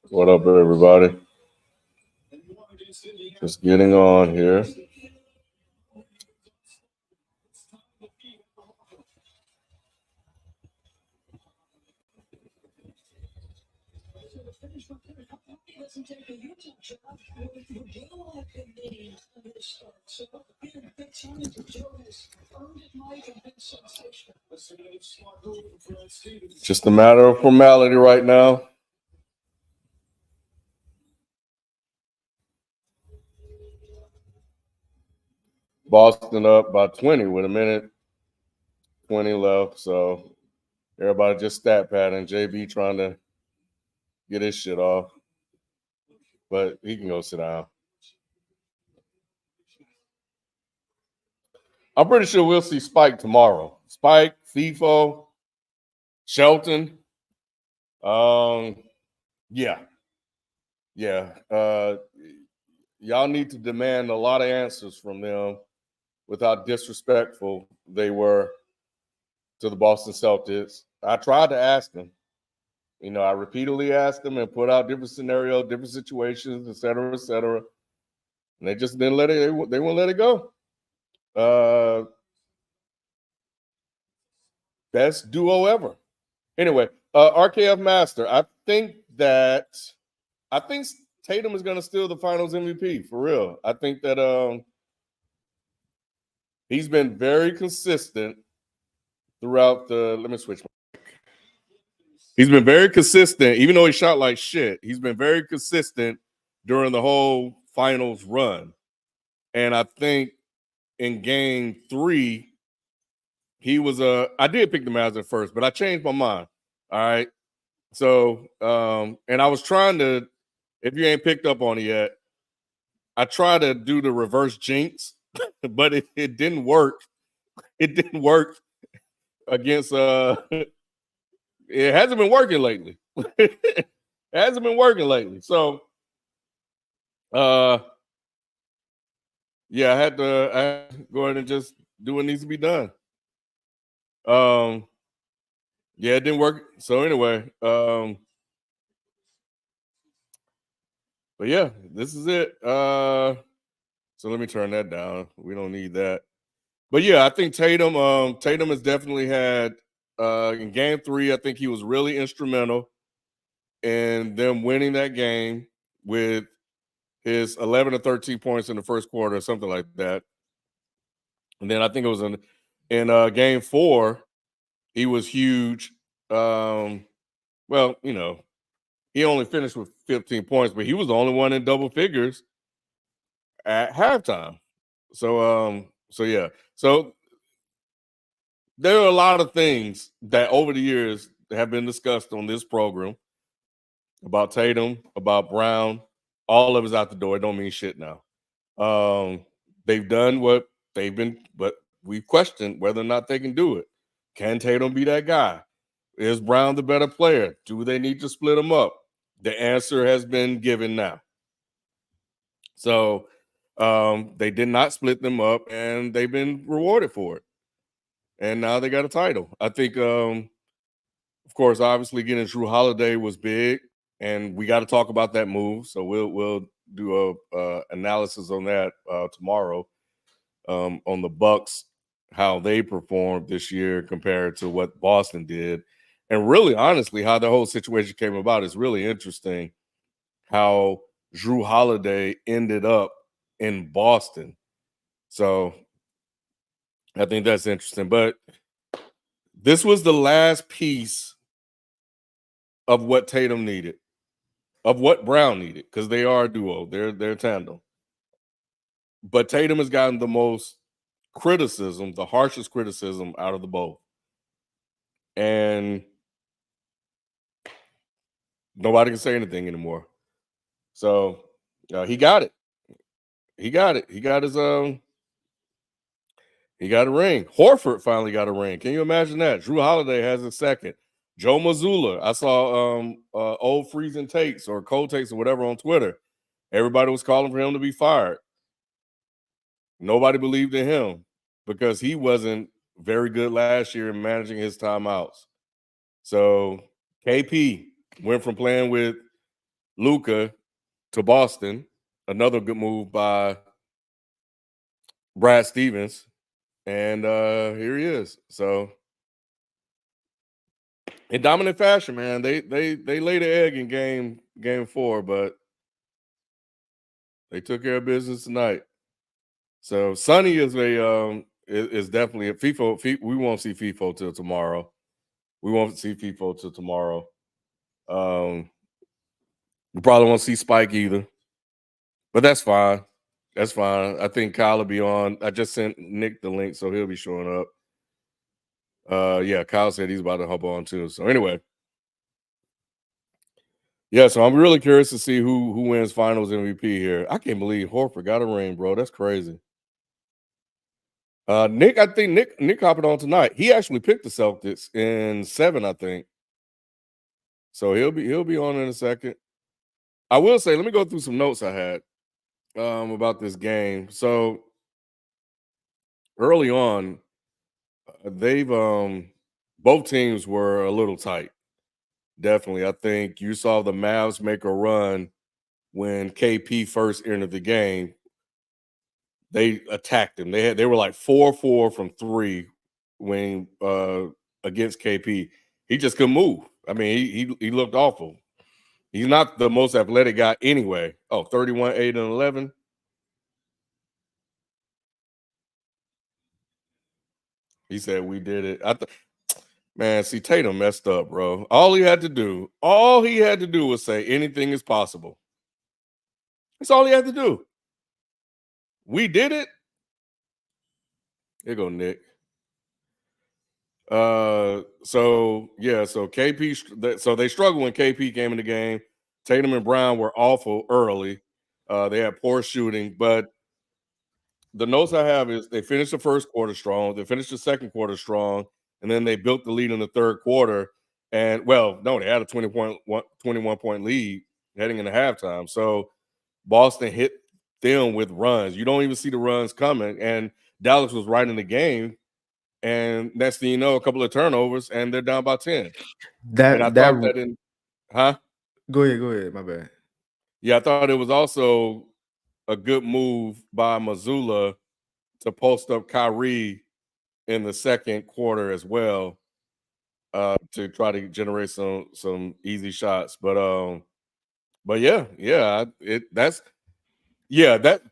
What up, everybody? Just getting on here. Just a matter of formality right now. Boston up by 20 with a minute 20 left. So everybody just stat padding. JB trying to get his shit off. But he can go sit down. I'm pretty sure we'll see Spike tomorrow. Spike, FIFO, Shelton. Yeah. Y'all need to demand a lot of answers from them with how disrespectful they were to the Boston Celtics. I tried to ask them. I repeatedly asked them and put out different scenarios, different situations, et cetera, et cetera. And they just didn't let it. They wouldn't let it go. Best duo ever. Anyway, RKF Master. I think Tatum is going to steal the Finals MVP for real. I think that he's been very consistent throughout the. Let me switch. He's been very consistent, even though he shot like shit. He's been very consistent during the whole Finals run, and I think in Game 3, he was I did pick the Mavs at first, but I changed my mind. All right, so and I was trying to. If you ain't picked up on it yet, I tried to do the reverse jinx, but it didn't work. It didn't work against it hasn't been working lately. It hasn't been working lately. So yeah, I had to go ahead and just do what needs to be done. Yeah, it didn't work. So anyway, but yeah, this is it. So let me turn that down. We don't need that. But yeah, I think Tatum has definitely had in Game 3, I think he was really instrumental in them winning that game with his 11 or 13 points in the first quarter or something like that. And then I think it was in Game 4, he was huge. Well, he only finished with 15 points, but he was the only one in double figures at halftime. So yeah. So there are a lot of things that over the years have been discussed on this program about Tatum, about Brown. All of it's out the door. It don't mean shit now. They've done what they've been, but we've questioned whether or not they can do it. Can Tatum be that guy? Is Brown the better player? Do they need to split them up? The answer has been given now. So they did not split them up, and they've been rewarded for it. And now they got a title. I think, of course, obviously getting Drew Holiday was big, and we got to talk about that move. So we'll do a analysis on that tomorrow on the Bucks, how they performed this year compared to what Boston did. And really, honestly, how the whole situation came about is really interesting. How Drew Holiday ended up in Boston. So I think that's interesting. But this was the last piece of what Tatum needed, of what Brown needed, because they are a duo. They're tandem. But Tatum has gotten the most criticism, the harshest criticism out of the both. And nobody can say anything anymore. So he got it. He got it. He got his he got a ring. Horford finally got a ring. Can you imagine that? Drew Holiday has a second. Joe Mazzulla. I saw old freezing takes or cold takes or whatever on Twitter. Everybody was calling for him to be fired. Nobody believed in him because he wasn't very good last year in managing his timeouts. So KP went from playing with Luka to Boston. Another good move by Brad Stevens. And here he is. So in dominant fashion, man, they laid an egg in game 4, but they took care of business tonight. So Sonny is definitely a FIFO. We won't see FIFO till tomorrow. We won't see FIFO till tomorrow. We probably won't see Spike either, but that's fine. That's fine. I think Kyle will be on. I just sent Nick the link, so he'll be showing up. Yeah, Kyle said he's about to hop on too. So anyway, yeah. So I'm really curious to see who wins Finals MVP here. I can't believe Horford got a ring, bro. That's crazy. Nick, I think Nick hopping on tonight. He actually picked the Celtics in 7, I think. So he'll be on in a second. I will say, let me go through some notes I had about this game. So early on, they've both teams were a little tight. Definitely. I think you saw the Mavs make a run when KP first entered the game. They attacked him. They were like 4-4 from 3 when against KP. He just couldn't move. I mean, he looked awful. He's not the most athletic guy anyway. Oh, 31, 8, and 11. He said we did it. Man, see, Tatum messed up, bro. All he had to do was say anything is possible. That's all he had to do. We did it. Here go Nick. So KP. So they struggled when KP came in the game. Tatum and Brown were awful early. They had poor shooting, but the notes I have is they finished the first quarter strong. They finished the second quarter strong, and then they built the lead in the third quarter. And well, no, they had a 21 point lead heading into halftime. So Boston hit them with runs. You don't even see the runs coming. And Dallas was right in the game. And next thing you know, a couple of turnovers, and they're down by 10. And I thought that in, huh? Go ahead. My bad. Yeah, I thought it was also a good move by Mazzulla to post up Kyrie in the second quarter as well, to try to generate some easy shots. But that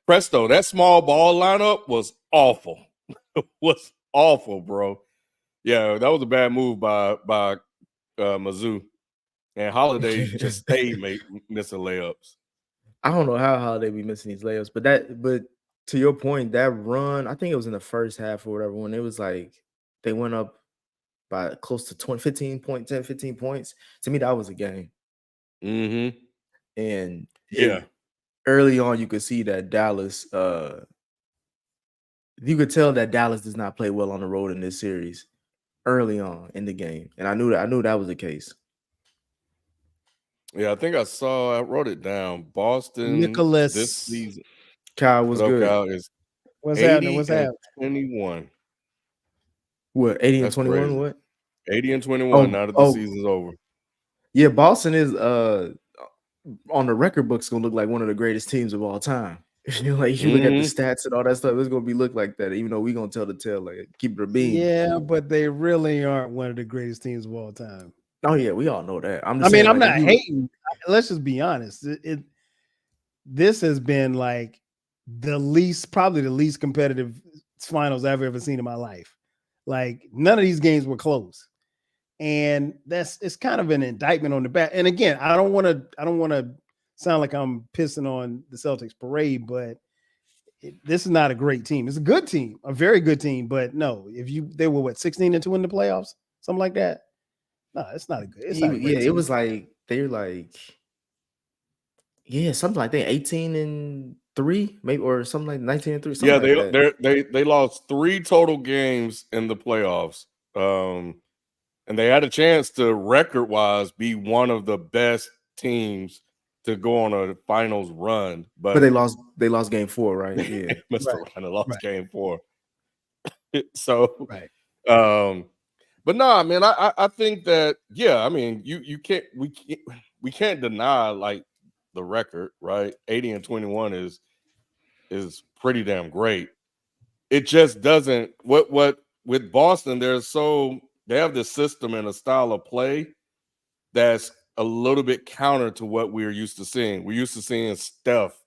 Presto, that small ball lineup was awful. Was awful, bro. Yeah, that was a bad move by Mizzou. And Holiday just stayed missing layups. I don't know how Holiday be missing these layups, but to your point, that run, I think it was in the first half or whatever, when it was like they went up by close to 20, 15 points, 10, 15 points. To me, that was a game. Mm-hmm. And yeah, early on, you could see that Dallas, you could tell that Dallas does not play well on the road in this series early on in the game. And I knew that was the case. Yeah, I think I wrote it down. Boston Nicholas this season. Kyle was good. Kyle is What's 80 happening? What's and happening? 21. What, 80 and That's 21? crazy. What? 80 and 21 now that the season's over. Yeah, Boston is on the record books gonna look like one of the greatest teams of all time. You look at the stats and all that stuff, it's gonna be look like that, even though we're gonna tell the tale, like keep it a beam. Yeah, but they really aren't one of the greatest teams of all time. Oh yeah, we all know that. I'm not hating. Let's just be honest. This has been like probably the least competitive finals I've ever seen in my life. Like none of these games were close. And it's kind of an indictment on the back. And again, I don't want to sound like I'm pissing on the Celtics parade, but this is not a great team. It's a good team, a very good team. But no, they were 16-2 in the playoffs, something like that. No, it's not a good. It's not a great team. It was like they're like, something like that, 18-3, maybe, or something like 19-3. Yeah, they lost 3 total games in the playoffs. And they had a chance to record-wise be one of the best teams to go on a finals run, but they lost game 4, right? Yeah, Mr. Ryan lost game 4. So right. But no, I mean, I think that I mean, we can't deny like the record, right? 80-21 is pretty damn great. It just doesn't what with Boston, they have this system and a style of play that's a little bit counter to what we're used to seeing. We're used to seeing Steph,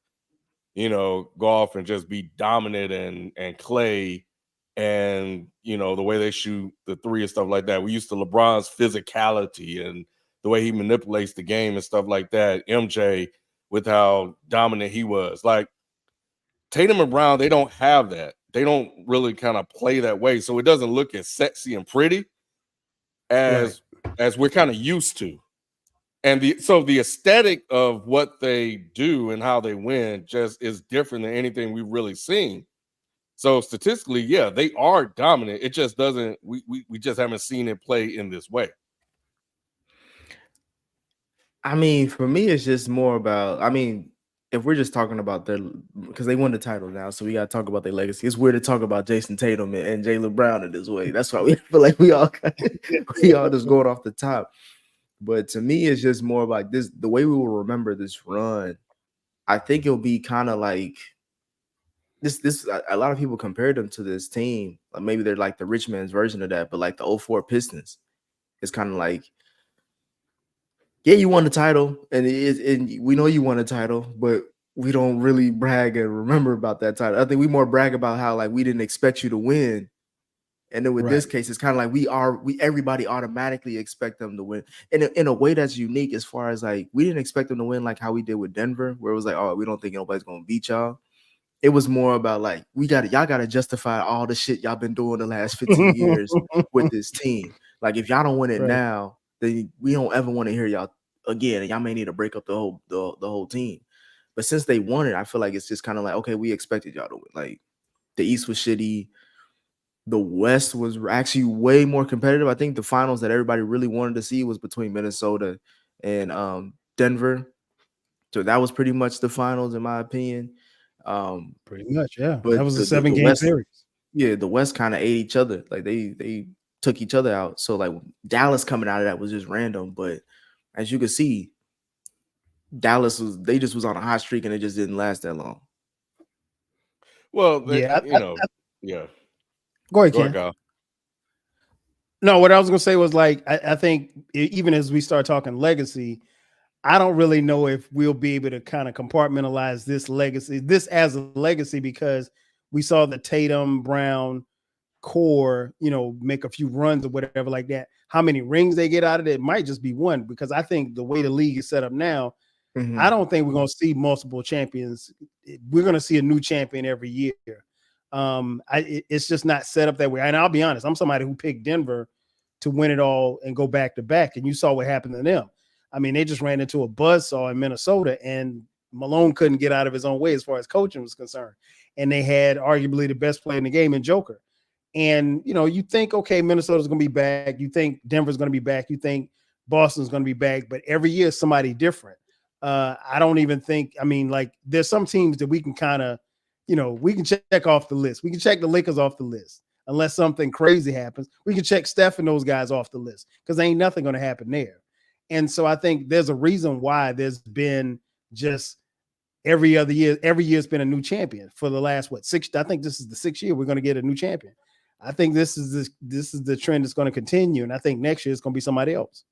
go off and just be dominant and Clay and the way they shoot the three and stuff like that. We used to LeBron's physicality and the way he manipulates the game and stuff like that. MJ with how dominant he was. Like Tatum and Brown, they don't have that. They don't really kind of play that way. So it doesn't look as sexy and pretty as we're kind of used to. And the aesthetic of what they do and how they win just is different than anything we've really seen. So statistically, yeah, they are dominant. It just doesn't. We just haven't seen it play in this way. I mean, for me, it's just more about. I mean, if we're just talking about because they won the title now, so we got to talk about their legacy. It's weird to talk about Jason Tatum and Jaylen Brown in this way. That's why we feel like we all just going off the top. But to me, it's just more about this. The way we will remember this run, I think it'll be kind of like this. A lot of people compared them to this team. Like maybe they're like the rich man's version of that, but like the 04 Pistons. It's kind of like, yeah, you won the title, and we know you won a title, but we don't really brag and remember about that title. I think we more brag about how like we didn't expect you to win. And then with this case, it's kind of like everybody automatically expect them to win in a way that's unique as far as like we didn't expect them to win like how we did with Denver, where it was like, oh, we don't think nobody's gonna beat y'all. It was more about like y'all gotta justify all the shit y'all been doing the last 15 years with this team. Like if y'all don't win it now, then we don't ever want to hear y'all again, and y'all may need to break up the whole team. But since they won it, I feel like it's just kind of like, okay, we expected y'all to win. Like the East was shitty. The West was actually way more competitive. I think the finals that everybody really wanted to see was between Minnesota and Denver. So that was pretty much the finals, in my opinion. Pretty much, yeah. But that was a 7-game series. Yeah, the West kind of ate each other. Like they took each other out. So like Dallas coming out of that was just random. But as you can see, Dallas was on a hot streak and it just didn't last that long. Well, yeah. Go ahead, Ken. Kyle. No, what I was gonna say was like I think even as we start talking legacy, I don't really know if we'll be able to kind of compartmentalize this as a legacy, because we saw the Tatum Brown core, make a few runs or whatever like that. How many rings they get out of it might just be one, because I think the way the league is set up now, I don't think we're going to see multiple champions. We're going to see a new champion every year. It's just not set up that way. And I'll be honest, I'm somebody who picked Denver to win it all and go back to back. And you saw what happened to them. I mean, they just ran into a buzzsaw in Minnesota, and Malone couldn't get out of his own way as far as coaching was concerned. And they had arguably the best player in the game in Joker. And, you think, okay, Minnesota's going to be back. You think Denver's going to be back. You think Boston's going to be back. But every year, somebody different. I don't even think, like there's some teams that we can kind of, we can check off the list. We can check the Lakers off the list. Unless something crazy happens, we can check Steph and those guys off the list, because ain't nothing going to happen there. And so I think there's a reason why there's been just every year's been a new champion for the last, 6, I think this is the 6th year we're going to get a new champion. I think this is the trend that's going to continue. And I think next year it's going to be somebody else.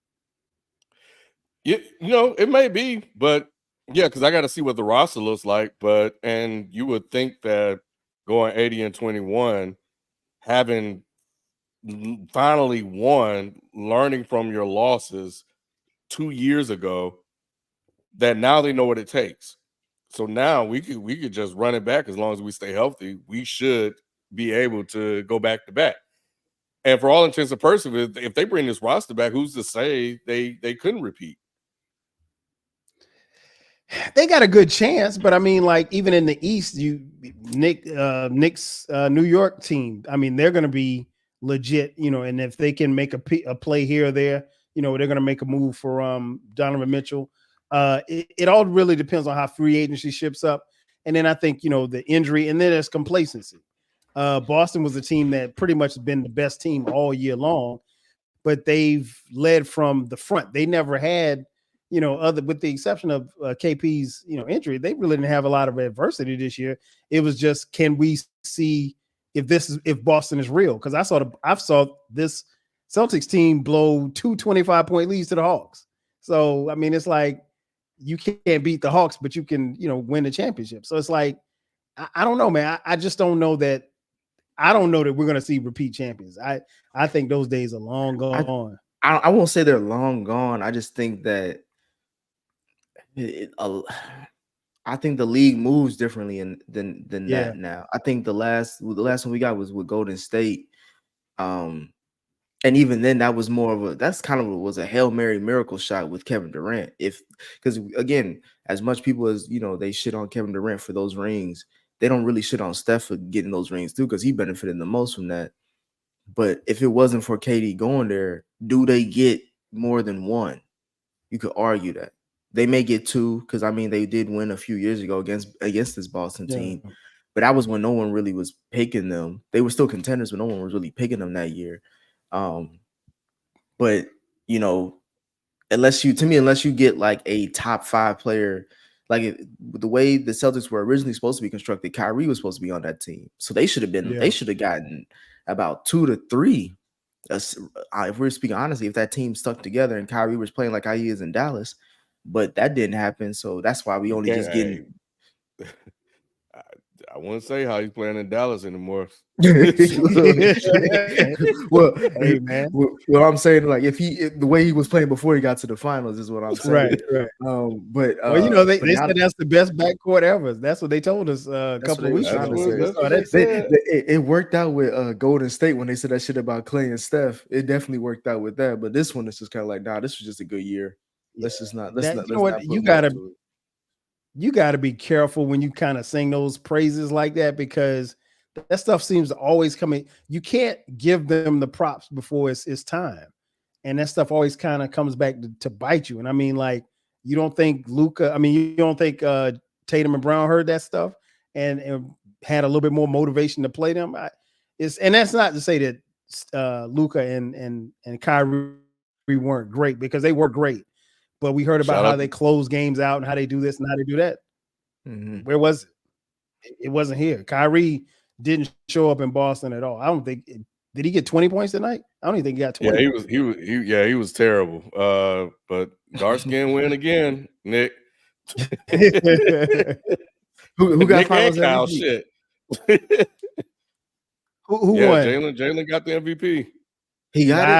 It may be, but yeah, because I got to see what the roster looks like. And you would think that going 80-21, having finally won, learning from your losses 2 years ago, that now they know what it takes. So now we could just run it back as long as we stay healthy. We should be able to go back to back. And for all intents and purposes, if they bring this roster back, who's to say they couldn't repeat? They got a good chance, but like even in the East, Knicks New York team, they're going to be legit, and if they can make a play here or there, they're going to make a move for Donovan Mitchell. It all really depends on how free agency ships up. And then I think, the injury, and then there's complacency. Boston was a team that pretty much been the best team all year long, but they've led from the front. They never had, other with the exception of KP's, injury, they really didn't have a lot of adversity this year. It was just, can we see if Boston is real? Because I saw this Celtics team blow 2 25-point leads to the Hawks. So I mean, it's like you can't beat the Hawks, but you can, win the championship. So it's like, I don't know, man. I just don't know that. I don't know that we're going to see repeat champions. I think those days are long gone. I won't say they're long gone. I just think that I think the league moves differently than that now. I think the last one we got was with Golden State. And even then that was was a Hail Mary miracle shot with Kevin Durant. Because again, as much people as they shit on Kevin Durant for those rings, they don't really shit on Steph for getting those rings too, because he benefited the most from that. But if it wasn't for KD going there, do they get more than one? You could argue that. They may get two, because I mean they did win a few years ago against this Boston team. But that was when no one really was picking them. They were still contenders, but no one was really picking them that year. But unless you get like a top 5 player, like the way the Celtics were originally supposed to be constructed, Kyrie was supposed to be on that team. So they should have been. They should have gotten about 2 to 3. If we're speaking honestly, if that team stuck together and Kyrie was playing like how he is in Dallas, but that didn't happen. So that's why we only just getting. I wouldn't say how he's playing in Dallas anymore. Well, hey man, what I'm saying, like if the way he was playing before he got to the finals is what I'm saying. Right. But they said that's the best backcourt ever. That's what they told us a couple of weeks ago. It worked out with Golden State when they said that shit about Clay and Steph. It definitely worked out with that. But this one is just kind of like, nah, this was just a good year. Let's just not. You got to be careful when you kind of sing those praises like that, because that stuff seems to always come in. You can't give them the props before it's time. And that stuff always kind of comes back to bite you. And I mean, like, you don't think you don't think Tatum and Brown heard that stuff and had a little bit more motivation to play them? And that's not to say that Luka and Kyrie weren't great, because they were great. But we heard about how they close games out and how they do this and how they do that. Mm-hmm. Where was it? It wasn't here. Kyrie didn't show up in Boston at all. I don't think. Did he get 20 points tonight? I don't even think he got 20. Yeah, he was terrible. But dark skin win again, Nick. who got Nick finals and Kyle MVP? shit. Who won? Jalen got the MVP. He got it.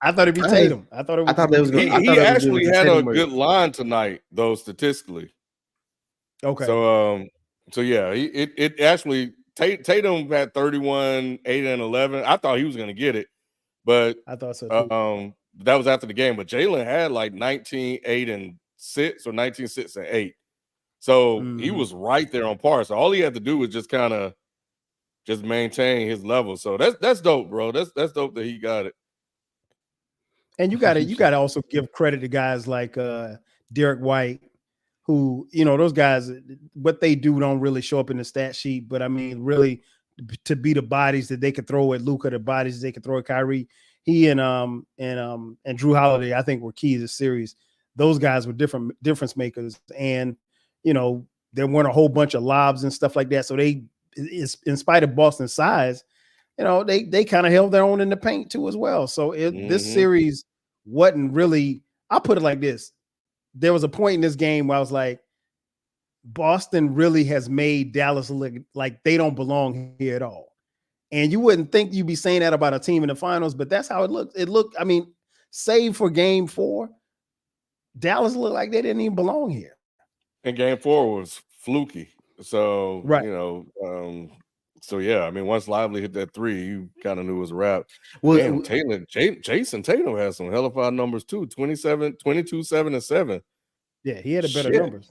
I thought it'd be Tatum. He actually had a good line tonight, though, statistically. Okay. So yeah, it actually Tatum had 31, 8, and 11. I thought he was going to get it, but I thought so too. That was after the game. But Jalen had like 19, 8, and 6, or 19, 6, and 8. So he was right there on par. So all he had to do was just kind of maintain his level. So that's dope, bro. That's dope that he got it. And you gotta also give credit to guys like Derek White, who, those guys, what they do don't really show up in the stat sheet, but I mean, really, to be the bodies that they could throw at Luka, the bodies they could throw at Kyrie, he and Drew Holiday, I think, were key to the series. Those guys were difference makers, and there weren't a whole bunch of lobs and stuff like that. So in spite of Boston's size, they kind of held their own in the paint too as well. So this series wasn't really. I'll put it like this: there was a point in this game where I was like, Boston really has made Dallas look like they don't belong here at all. And you wouldn't think you'd be saying that about a team in the finals, but that's how it looked. It looked, I mean, save for game 4, Dallas looked like they didn't even belong here. And game 4 was fluky. So, right. So yeah, I mean, once Lively hit that 3, you kind of knew it was a wrap. Well, Jason Tatum has some hellified numbers too: 27, 22, 7, and 7. Yeah, he had a better numbers.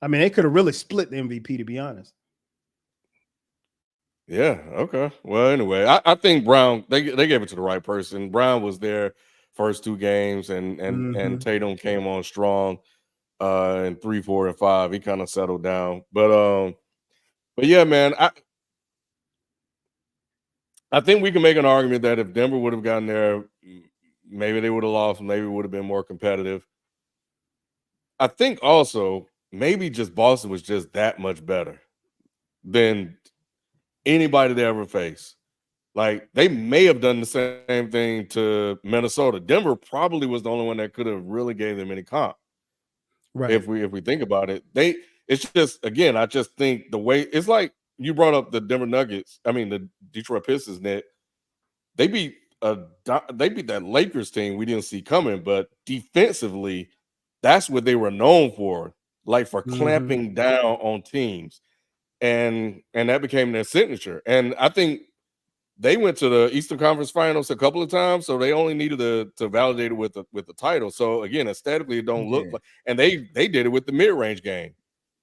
I mean, they could have really split the MVP, to be honest. Yeah. Okay. Well, anyway, I think Brown, they gave it to the right person. Brown was there first 2 games, and Tatum came on strong in 3, 4, and 5. He kind of settled down, but yeah, man. I think we can make an argument that if Denver would have gotten there, maybe they would have lost. Maybe it would have been more competitive. I think also maybe just Boston was just that much better than anybody they ever faced. Like they may have done the same thing to Minnesota. Denver probably was the only one that could have really gave them any comp. Right. If we think about it, it's just again, I just think the way it's like you brought up the Denver Nuggets. I mean the Detroit Pistons net. They beat that Lakers team we didn't see coming, but defensively, that's what they were known for, like for clamping down on teams, and that became their signature. And I think they went to the Eastern Conference Finals a couple of times, so they only needed to validate it with the title. So again, aesthetically, it don't look like, and they did it with the mid range game,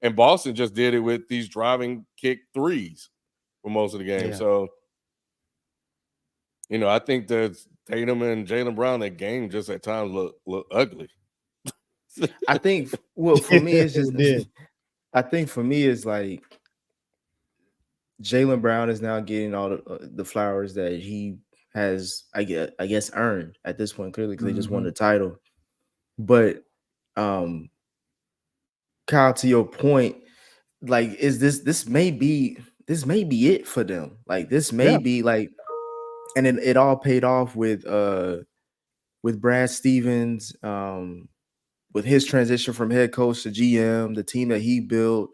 and Boston just did it with these driving kick threes for most of the game. Yeah. So. I think that Tatum and Jaylen Brown, that game just at times look ugly. I think, well, for me, it's just, It did. I think for me, it's like Jaylen Brown is now getting all the flowers that he has, I guess, earned at this point, clearly, because they just won the title. But, Kyle, to your point, like, is this may be it for them. Like, this may be like, and then it all paid off with Brad Stevens, with his transition from head coach to GM, the team that he built,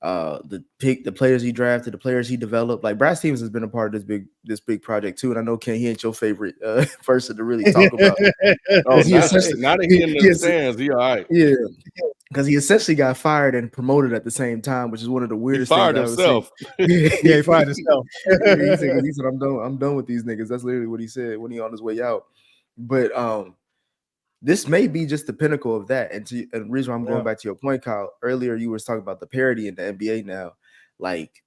the players he drafted, the players he developed. Like Brad Stevens has been a part of this big project too. And I know Ken, he ain't your favorite person to really talk about. Now that he in the stands, he all right. Yeah. Because he essentially got fired and promoted at the same time, which is one of the weirdest things. He fired himself. He fired himself. He said, I'm done with these niggas. That's literally what he said when he on his way out. But this may be just the pinnacle of that. And the reason why I'm going back to your point, Kyle, earlier you were talking about the parity in the NBA now. Like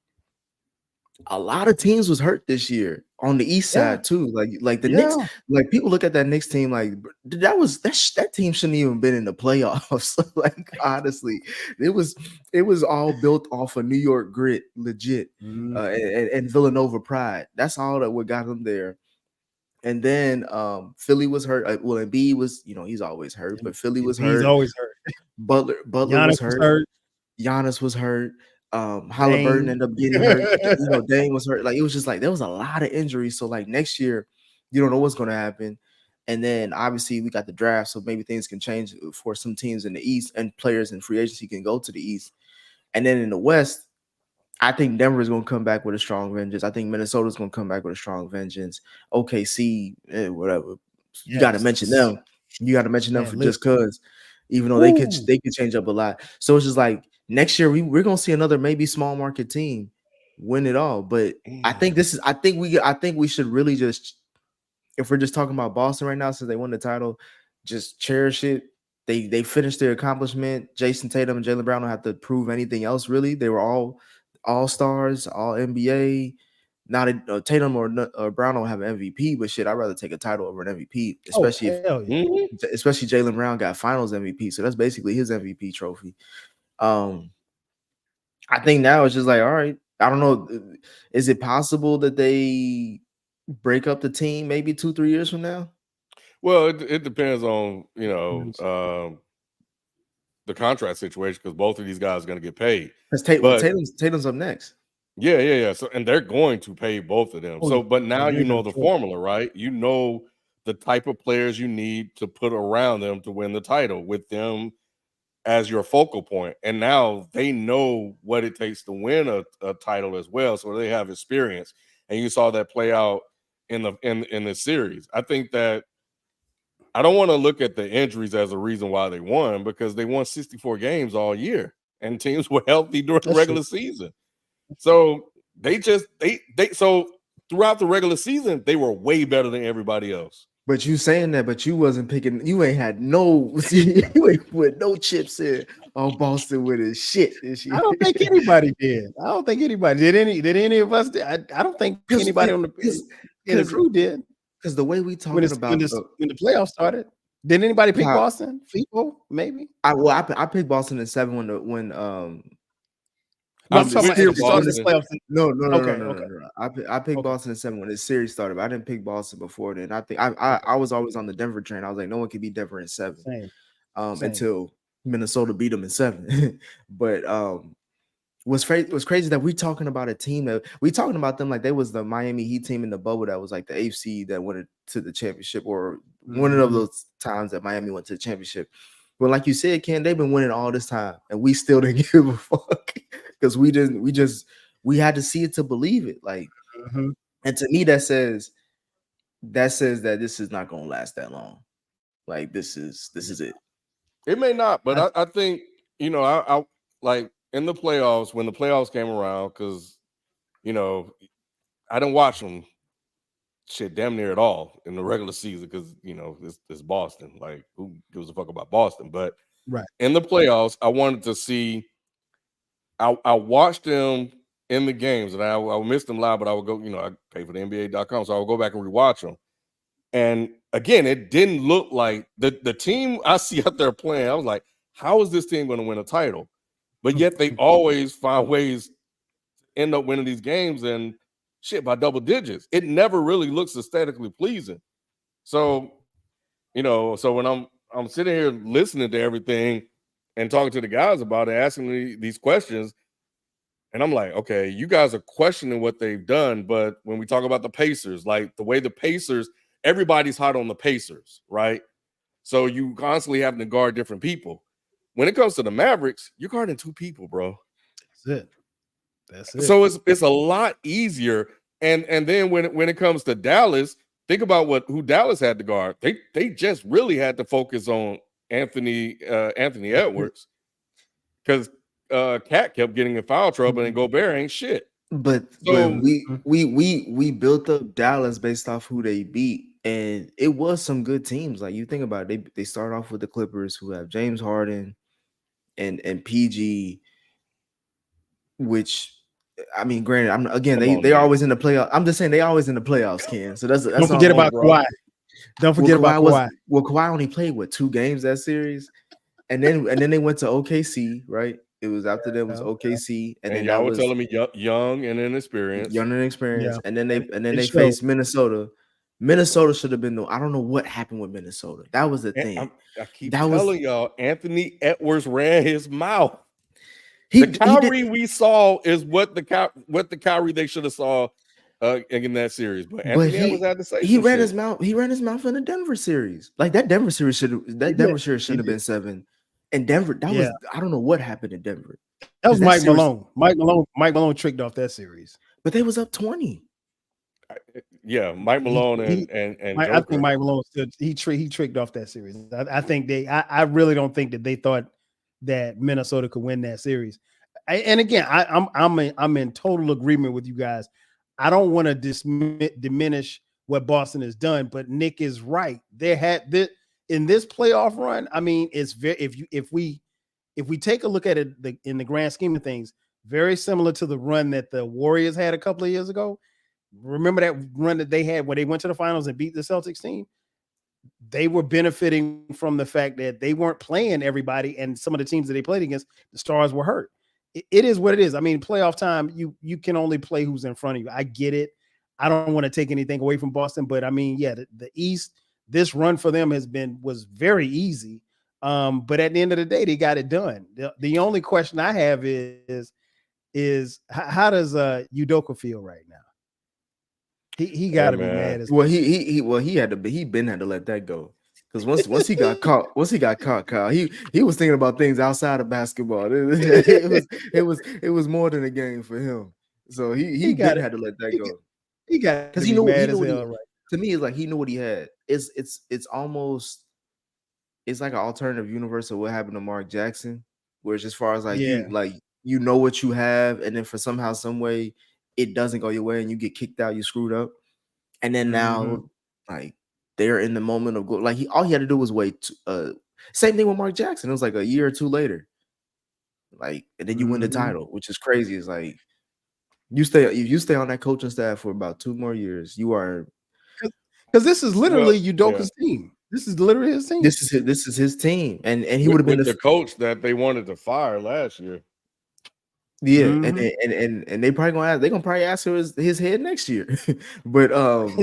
a lot of teams was hurt this year on the East side too. Like the Knicks, like people look at that Knicks team like that team shouldn't even been in the playoffs. Like honestly, it was all built off of New York grit, legit, and Villanova pride. That's all that what got them there. And then Philly was hurt. Well, Embiid was, he's always hurt, but Philly was hurt. He's always hurt. Butler Giannis was hurt. Giannis was hurt. Halliburton ended up getting hurt. Dame was hurt. Like it was just like there was a lot of injuries. So like next year, you don't know what's going to happen. And then obviously we got the draft, so maybe things can change for some teams in the East, and players in free agency can go to the East. And then in the West, I think Denver is going to come back with a strong vengeance. I think Minnesota is going to come back with a strong vengeance. OKC, whatever. You got to mention them. You got to mention them for just because, even though they could change up a lot. So it's just like next year we're going to see another maybe small market team win it all. But I think we should really just, if we're just talking about Boston right now, since they won the title, just cherish it. They finished their accomplishment. Jason Tatum and Jaylen Brown don't have to prove anything else really. They were all-stars, all NBA. Now that Tatum or Brown don't have an MVP, but shit, I'd rather take a title over an MVP, especially especially Jaylen Brown got Finals MVP, so that's basically his MVP trophy. I think now it's just like, all right, I don't know, is it possible that they break up the team maybe 2-3 years from now? Well, it depends on the contract situation, because both of these guys are going to get paid. Tatum's up next. Yeah. So, and they're going to pay both of them. So, but now you know the formula, right? You know the type of players you need to put around them to win the title, with them as your focal point. And now they know what it takes to win a title as well. So they have experience, and you saw that play out in the series. I think that I don't want to look at the injuries as a reason why they won, because they won 64 games all year and teams were healthy during the regular season. So so throughout the regular season, they were way better than everybody else. But you saying that, but you wasn't picking, you ain't had you ain't put no chips in on Boston with his shit this year. I don't think anybody did. I don't think anybody did. Did any of us? I don't think anybody on the crew did. Because the way we talking about when the playoffs started, did anybody pick Boston? People, maybe. I picked Boston in 7 when No, I'm I'm talking about still at the start of this Boston. playoff. No. I picked Okay. Boston in 7 when the series started, but I didn't pick Boston before then. I think I Okay. was always on the Denver train. I was like, no one can beat Denver in 7. Same. Until Minnesota beat them in 7. But what's crazy that we talking about a team that we talking about them like they was the Miami Heat team in the bubble that was like the AFC that went to the championship, or one of those times that Miami went to the championship. But like you said, Ken, they've been winning all this time, and we still didn't give a fuck because we had to see it to believe it. Like, and to me, that says that this is not going to last that long. Like, this is it. It may not, but I think, I like in the playoffs, when the playoffs came around, because, I didn't watch them shit damn near at all in the regular season because, it's Boston. Like, who gives a fuck about Boston? But Right. in the playoffs, I wanted to see, I watched them in the games, and I missed them live, but I would go, I pay for the NBA.com, so I would go back and rewatch them. And again, it didn't look like the team I see out there playing. I was like, how is this team going to win a title? But yet they always find ways to end up winning these games and shit by double digits. It never really looks aesthetically pleasing. So, so when I'm sitting here listening to everything and talking to the guys about it, asking me these questions, and I'm like, okay, you guys are questioning what they've done. But when we talk about the Pacers, like the way the Pacers, everybody's hot on the Pacers, right? So you constantly having to guard different people. When it comes to the Mavericks, you're guarding 2 people, bro. That's it. So it's a lot easier. And then when it comes to Dallas, think about who Dallas had to guard. They just really had to focus on Anthony Edwards, because Cat kept getting in foul trouble and Gobert ain't shit. But we built up Dallas based off who they beat, and it was some good teams. Like, you think about it, they start off with the Clippers, who have James Harden and PG, which, I mean, granted, they're always in the playoffs. I'm just saying they always in the playoffs, Ken. So that's don't forget about Kawhi. Don't forget about Kawhi. Kawhi only played 2 games that series, and then they went to OKC, right? It was after them was OKC, and then y'all were telling me young and inexperienced. And then they faced Minnesota. Minnesota should have been I don't know what happened with Minnesota. That was the thing. I keep telling y'all, Anthony Edwards ran his mouth. The Kyrie we saw is what the Kyrie they should have saw in that series. But Anthony Edwards had to say he ran his mouth. He ran his mouth in the Denver series. Like, that Denver series should have been 7. And Denver, was, I don't know what happened in Denver. That was Mike Malone. Mike Malone tricked off that series. But they was up 20. Yeah, Mike Malone and I think Mike Malone he tricked off that series. I think I really don't think that they thought that Minnesota could win that series. And again, I'm in total agreement with you guys. I don't want to diminish what Boston has done, but Nick is right. They had this in this playoff run. I mean, it's very if we take a look at it in the grand scheme of things, very similar to the run that the Warriors had a couple of years ago. Remember that run that they had where they went to the finals and beat the Celtics team? They were benefiting from the fact that they weren't playing everybody, and some of the teams that they played against, the stars were hurt. It is what it is. I mean, playoff time, you can only play who's in front of you. I get it. I don't want to take anything away from Boston, but I mean, yeah, the East, this run for them was very easy. But at the end of the day, they got it done. The only question I have is how does Udoka feel right now? He got to be mad. He had to let that go, because once he got caught, Kyle, he was thinking about things outside of basketball. It was more than a game for him. So he had to let that go. He got, because he knew mad as hell, right? Right. To me, it's like he knew what he had. It's almost, it's like an alternative universe of what happened to Mark Jackson, where it's as far as like you know what you have, and then for somehow, some way, it doesn't go your way and you get kicked out, you screwed up. And then now, like, they're in the moment of like all he had to do was wait. Same thing with Mark Jackson. It was like a year or two later. Like, and then you win the title, which is crazy. It's like if you stay on that coaching staff for about 2 more years, you are, because this is literally Udoka's team. This is literally his team. This is his team. And he would have been the coach that they wanted to fire last year. Yeah, Mhm. and they probably gonna probably ask for his head next year. But I don't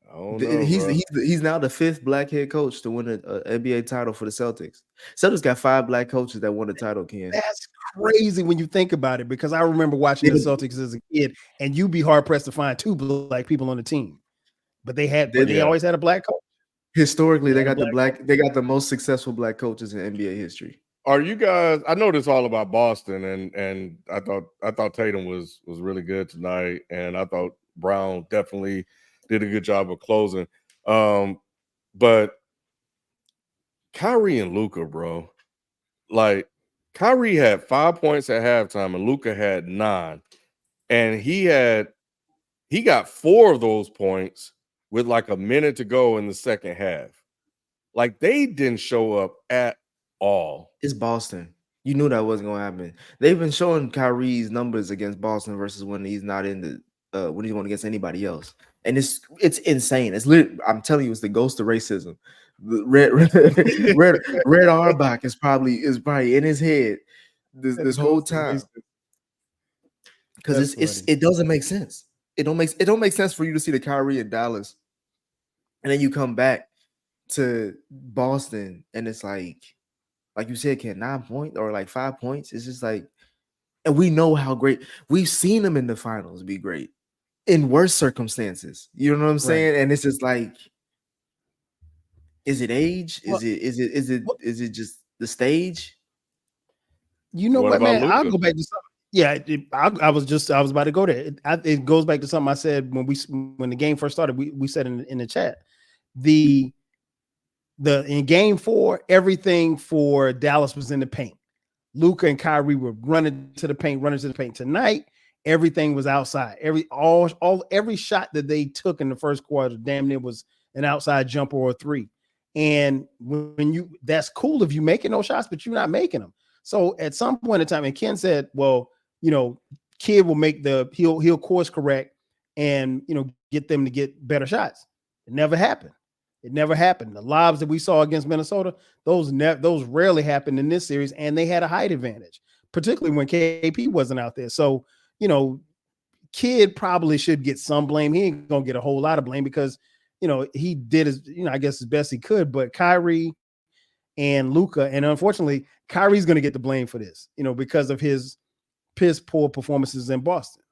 know, bro. he's now the 5th black head coach to win a NBA title for the Celtics. Celtics got 5 black coaches that won the title, Ken. That's crazy when you think about it, because I remember watching the Celtics as a kid, and you'd be hard pressed to find 2 black people on the team. But they Yeah. always had a black coach. Historically, They they had a got black coach. they got the most successful black coaches in NBA history. Are you guys? I know this all about Boston, and I thought Tatum was really good tonight, and I thought Brown definitely did a good job of closing. But Kyrie and Luka, bro, like Kyrie had 5 points at halftime, and Luka had 9, and he got 4 of those points with like a minute to go in the second half. Like they didn't show up at all. It's Boston. You knew that wasn't gonna happen. They've been showing Kyrie's numbers against Boston versus when he's not in the when he's going against anybody else, and it's insane. I'm telling you, it's the ghost of racism. The Red Auerbach is probably in his head this whole time, because it doesn't make sense. It don't make sense for you to see the Kyrie in Dallas, and then you come back to Boston, and it's like you said, Ken, 9 points or like 5 points. It's just like, and we know how great we've seen them in the finals be great in worse circumstances. You know what I'm saying? And it's just like, is it age? Well, Is it just the stage? You know What what, about man? I'll Luka? go back to something. Yeah, I was about to go there. It goes back to something I said when the game first started. We said in the chat, in game 4, everything for Dallas was in the paint. Luka and Kyrie were running to the paint. Tonight, everything was outside. Every shot that they took in the first quarter, damn near was an outside jumper or a 3. And that's cool if you making those shots, but you're not making them. So at some point in time, and Ken said, well, Kid will he'll course correct and get them to get better shots. It never happened. The lobs that we saw against Minnesota, those rarely happened in this series, and they had a height advantage, particularly when KP wasn't out there. So, Kid probably should get some blame. He ain't gonna get a whole lot of blame because he did his, I guess, as best he could. But Kyrie and Luka, and unfortunately, Kyrie's gonna get the blame for this, because of his piss poor performances in Boston.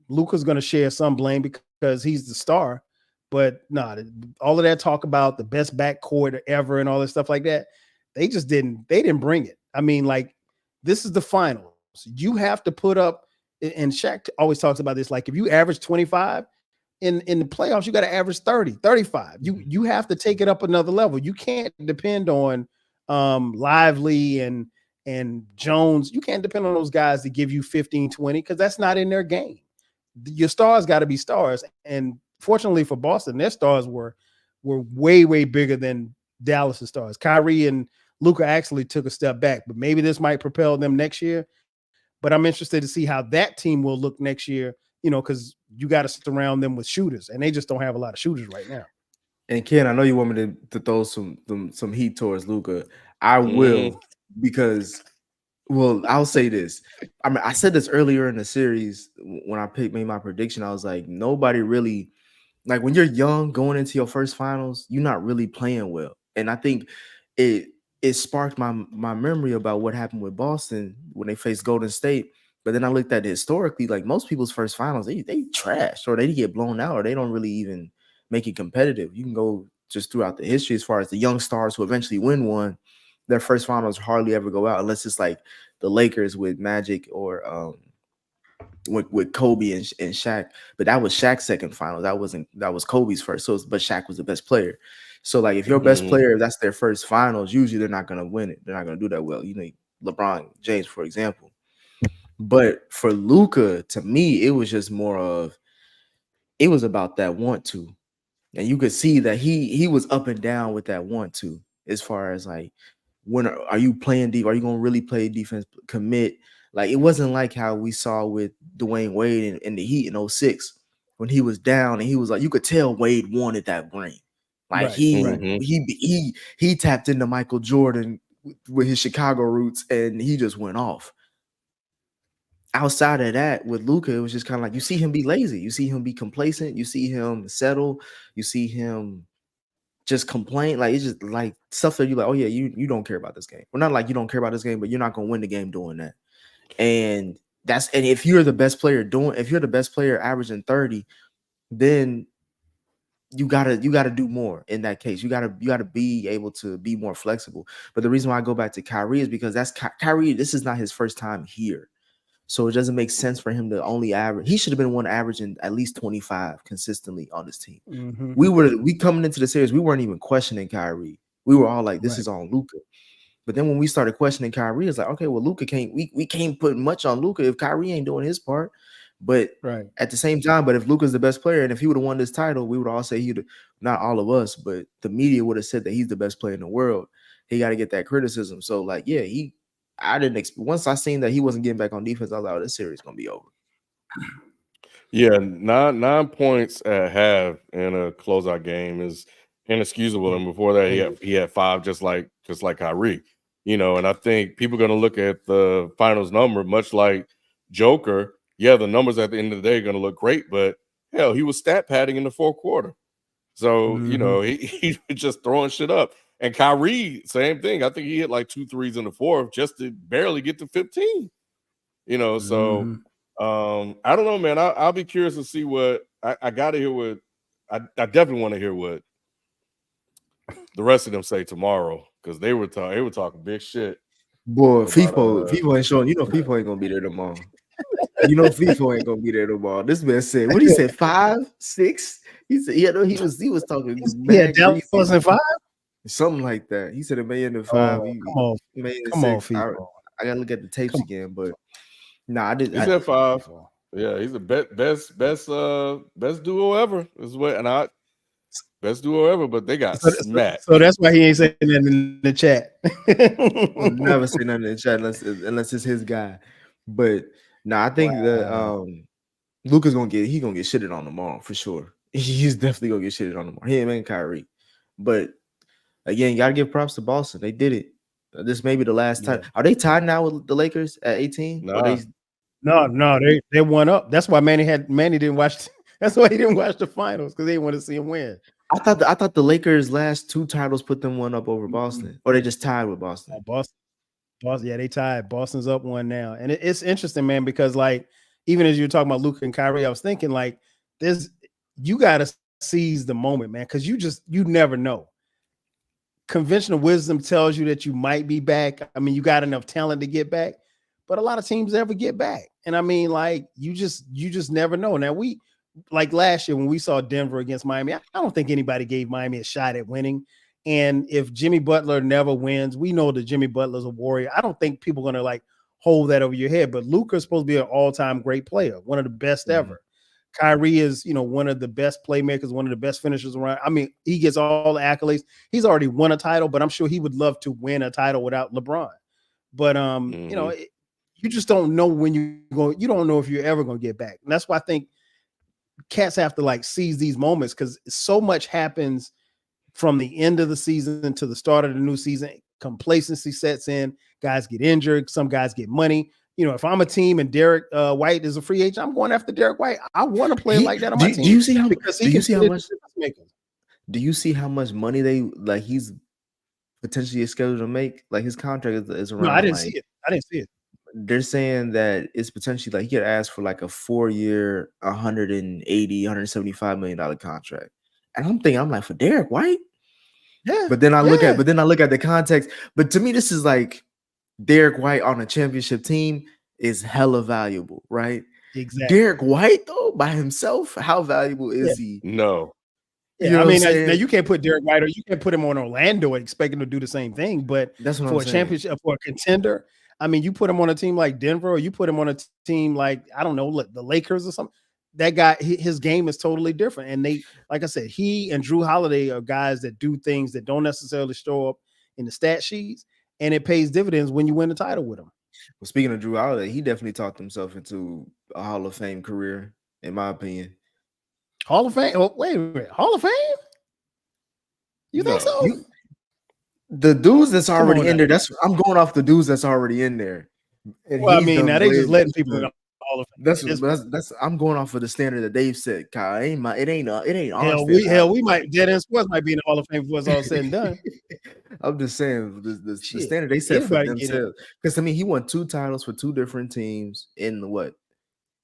Luka's gonna share some blame because he's the star. But all of that talk about the best backcourt ever and all this stuff like that, they didn't bring it. I mean, like, this is the finals. You have to put up, and Shaq always talks about this, like if you average 25 in the playoffs, you got to average 30, 35. You have to take it up another level. You can't depend on Lively and Jones. You can't depend on those guys to give you 15, 20 because that's not in their game. Your stars got to be stars. And fortunately for Boston, their stars were way, way bigger than Dallas' stars. Kyrie and Luka actually took a step back, but maybe this might propel them next year. But I'm interested to see how that team will look next year, because you got to surround them with shooters, and they just don't have a lot of shooters right now. And Ken, I know you want me to throw some heat towards Luka. I will, because, well, I'll say this. I mean, I said this earlier in the series when I made my prediction. I was like, nobody really, like, when you're young going into your first finals, you're not really playing well. And I think it sparked my memory about what happened with Boston when they faced Golden State. But then I looked at it historically, like most people's first finals, they trash, or they get blown out, or they don't really even make it competitive. You can go just throughout the history as far as the young stars who eventually win one, their first finals hardly ever go out unless it's like the Lakers with Magic or with Kobe and Shaq. But that was Shaq's second final. That was Kobe's first. But Shaq was the best player. So like if your best player, that's their first finals, usually they're not going to win it. They're not going to do that well. LeBron James, for example. But for Luka, to me, it was just it was about that want to. And you could see that he was up and down with that want to, as far as like, when are you playing deep? Are you going to really play defense, commit? Like, it wasn't like how we saw with Dwayne Wade in the Heat in 06 when he was down and he was like, you could tell Wade wanted that ring. Like he tapped into Michael Jordan with his Chicago roots and he just went off. outside of that, with Luka, it was just kind of like you see him be lazy, you see him be complacent, you see him settle, you see him just complain. Like it's just like stuff that you like, oh yeah, you don't care about this game. Well, not like you don't care about this game, but you're not gonna win the game doing that. And if you're the best player averaging 30, then you gotta do more in that case. You gotta be able to be more flexible. But the reason why I go back to Kyrie is because that's Kyrie. This is not his first time here, so it doesn't make sense for him to only average. He should have been one averaging at least 25 consistently on this team. Mhm. We coming into the series, we weren't even questioning Kyrie. We were all like, this Right. is on Luka. But then when we started questioning Kyrie, it's like, okay, well, Luka can't. We can't put much on Luka if Kyrie ain't doing his part. But Right. at the same time, but if Luka's the best player, and if he would have won this title, we would all say not all of us, but the media would have said that he's the best player in the world. He got to get that criticism. So, like, yeah, I didn't once I seen that he wasn't getting back on defense, I was like, oh, this series is gonna be over. Yeah, 9 points at half in a closeout game is inexcusable. And before that, he had 5, just like Kyrie. And I think people are going to look at the finals number, much like Joker. Yeah, the numbers at the end of the day are going to look great, but hell, he was stat padding in the fourth quarter. So, he was just throwing shit up. And Kyrie, same thing. I think he hit like 2 threes in the fourth just to barely get to 15. So I don't know, man. I'll be curious to see what I got to hear. What I definitely want to hear what the rest of them say tomorrow, because they were talking big shit. Boy, FIFA ain't showing. FIFA ain't gonna be there tomorrow. FIFA ain't gonna be there tomorrow. This man said, what he said, 5, 6. He said, he was talking. Yeah, Dallas was in 5, something like that. He said it may end in 5. Come on, FIFA. I gotta look at the tapes again, but I didn't. He said 5. Yeah, he's the best duo ever. Is what, and best duo ever, but they got smacked. So that's why he ain't saying nothing in the chat. We'll never say nothing in the chat unless it's his guy. But I think that Luka's gonna get shitted on tomorrow for sure. He's definitely gonna get shitted on tomorrow. Him and Kyrie. But again, you gotta give props to Boston. They did it. This may be the last time. Are they tied now with the Lakers at 18? No, they won up. That's why Manny didn't watch. That's why he didn't watch the finals, because they didn't want to see him win. I thought the Lakers' last 2 titles put them one up over Boston, or they just tied with Boston. Boston, yeah, they tied. Boston's up 1 now, and it's interesting, man, because like even as you were talking about Luka and Kyrie, I was thinking like you got to seize the moment, man, because you never know. Conventional wisdom tells you that you might be back. I mean, you got enough talent to get back, but a lot of teams never get back, and I mean, like you just never know. Now like last year when we saw Denver against Miami, I don't think anybody gave Miami a shot at winning. And if Jimmy Butler never wins, we know that Jimmy Butler's a warrior. I don't think people are going to like hold that over your head, but Luka's supposed to be an all-time great player, one of the best ever. Kyrie is, one of the best playmakers, one of the best finishers around. I mean, he gets all the accolades. He's already won a title, but I'm sure he would love to win a title without LeBron. But, you just don't know when you don't know if you're ever going to get back. And that's why I think cats have to like seize these moments, because so much happens from the end of the season to the start of the new season. Complacency sets in, guys get injured, some guys get money. If I'm a team and Derek White is a free agent, I'm going after Derek White. I want to play like that on my team. Do you see how much money he's potentially scheduled to make? Like his contract is around. No, I didn't see it. They're saying that it's potentially like he could ask for like a 4-year, $175 million contract. And I'm like, for Derek White? Yeah. But then I look at the context. But to me, this is like Derek White on a championship team is hella valuable, right? Exactly. Derek White, though, by himself, how valuable is he? No. Yeah, I mean, now you can't put Derek White, or you can't put him on Orlando and expect him to do the same thing. But that's what for a championship, for a contender, I mean, you put him on a team like Denver, or you put him on a team like, I don't know, the Lakers or something. That guy, his game is totally different. And they, like I said, he and Drew Holiday are guys that do things that don't necessarily show up in the stat sheets, and it pays dividends when you win the title with him. Well, speaking of Drew Holiday, he definitely talked himself into a Hall of Fame career, in my opinion. Hall of Fame? Oh, wait a minute. Hall of Fame? You think so? The dudes that's already in there, I'm going off the dudes that's already in there. And well, I mean, now they just letting people in the Hall of Fame. That's I'm going off of the standard that they've set, Kyle. It ain't our We might Dead End Sports might be in the Hall of Fame before it's all said and done. I'm just saying the Shit, standard they set for anybody get it. themselves. Because I mean, he won 2 titles for 2 different teams in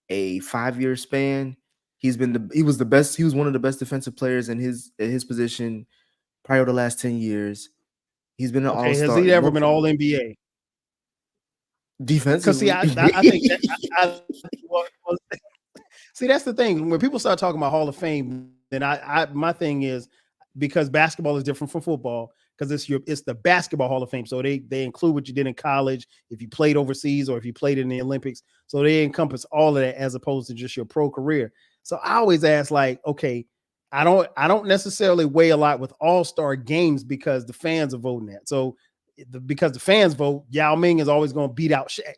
a 5-year span. He was the best. He was one of the best defensive players in his position prior to the last 10 years. He's been an Okay, has all-star. he ever been All NBA? Because Defensively, see, I think that see, that's the thing. When people start talking about Hall of Fame, then my thing is, because basketball is different from football, because it's the basketball Hall of Fame. So they include what you did in college, if you played overseas, or if you played in the Olympics. So they encompass all of that as opposed to just your pro career. So I always ask, like, okay, I don't necessarily weigh a lot with all-star games because the fans are voting that. So because the fans vote, Yao Ming is always going to beat out Shaq,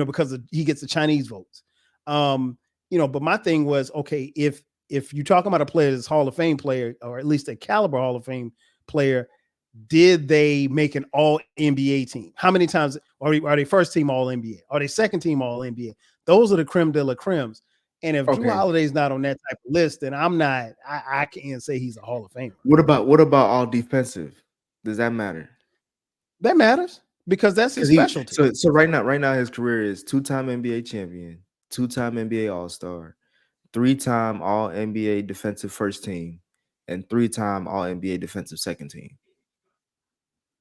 because he gets the Chinese votes. But my thing was, okay, if you're talking about a player that's Hall of Fame player, or at least a caliber Hall of Fame player, did they make an all NBA team? How many times are they first team all NBA? Are they second team all NBA? Those are the creme de la cremes. And if Drew Holiday's not on that type of list, then I'm not. I can't say he's a Hall of Famer. What about all defensive? Does that matter? That matters because that's his specialty. So right now his career is 2-time NBA champion, 2-time NBA All-Star, 3-time All NBA defensive first team, and 3-time All NBA defensive second team.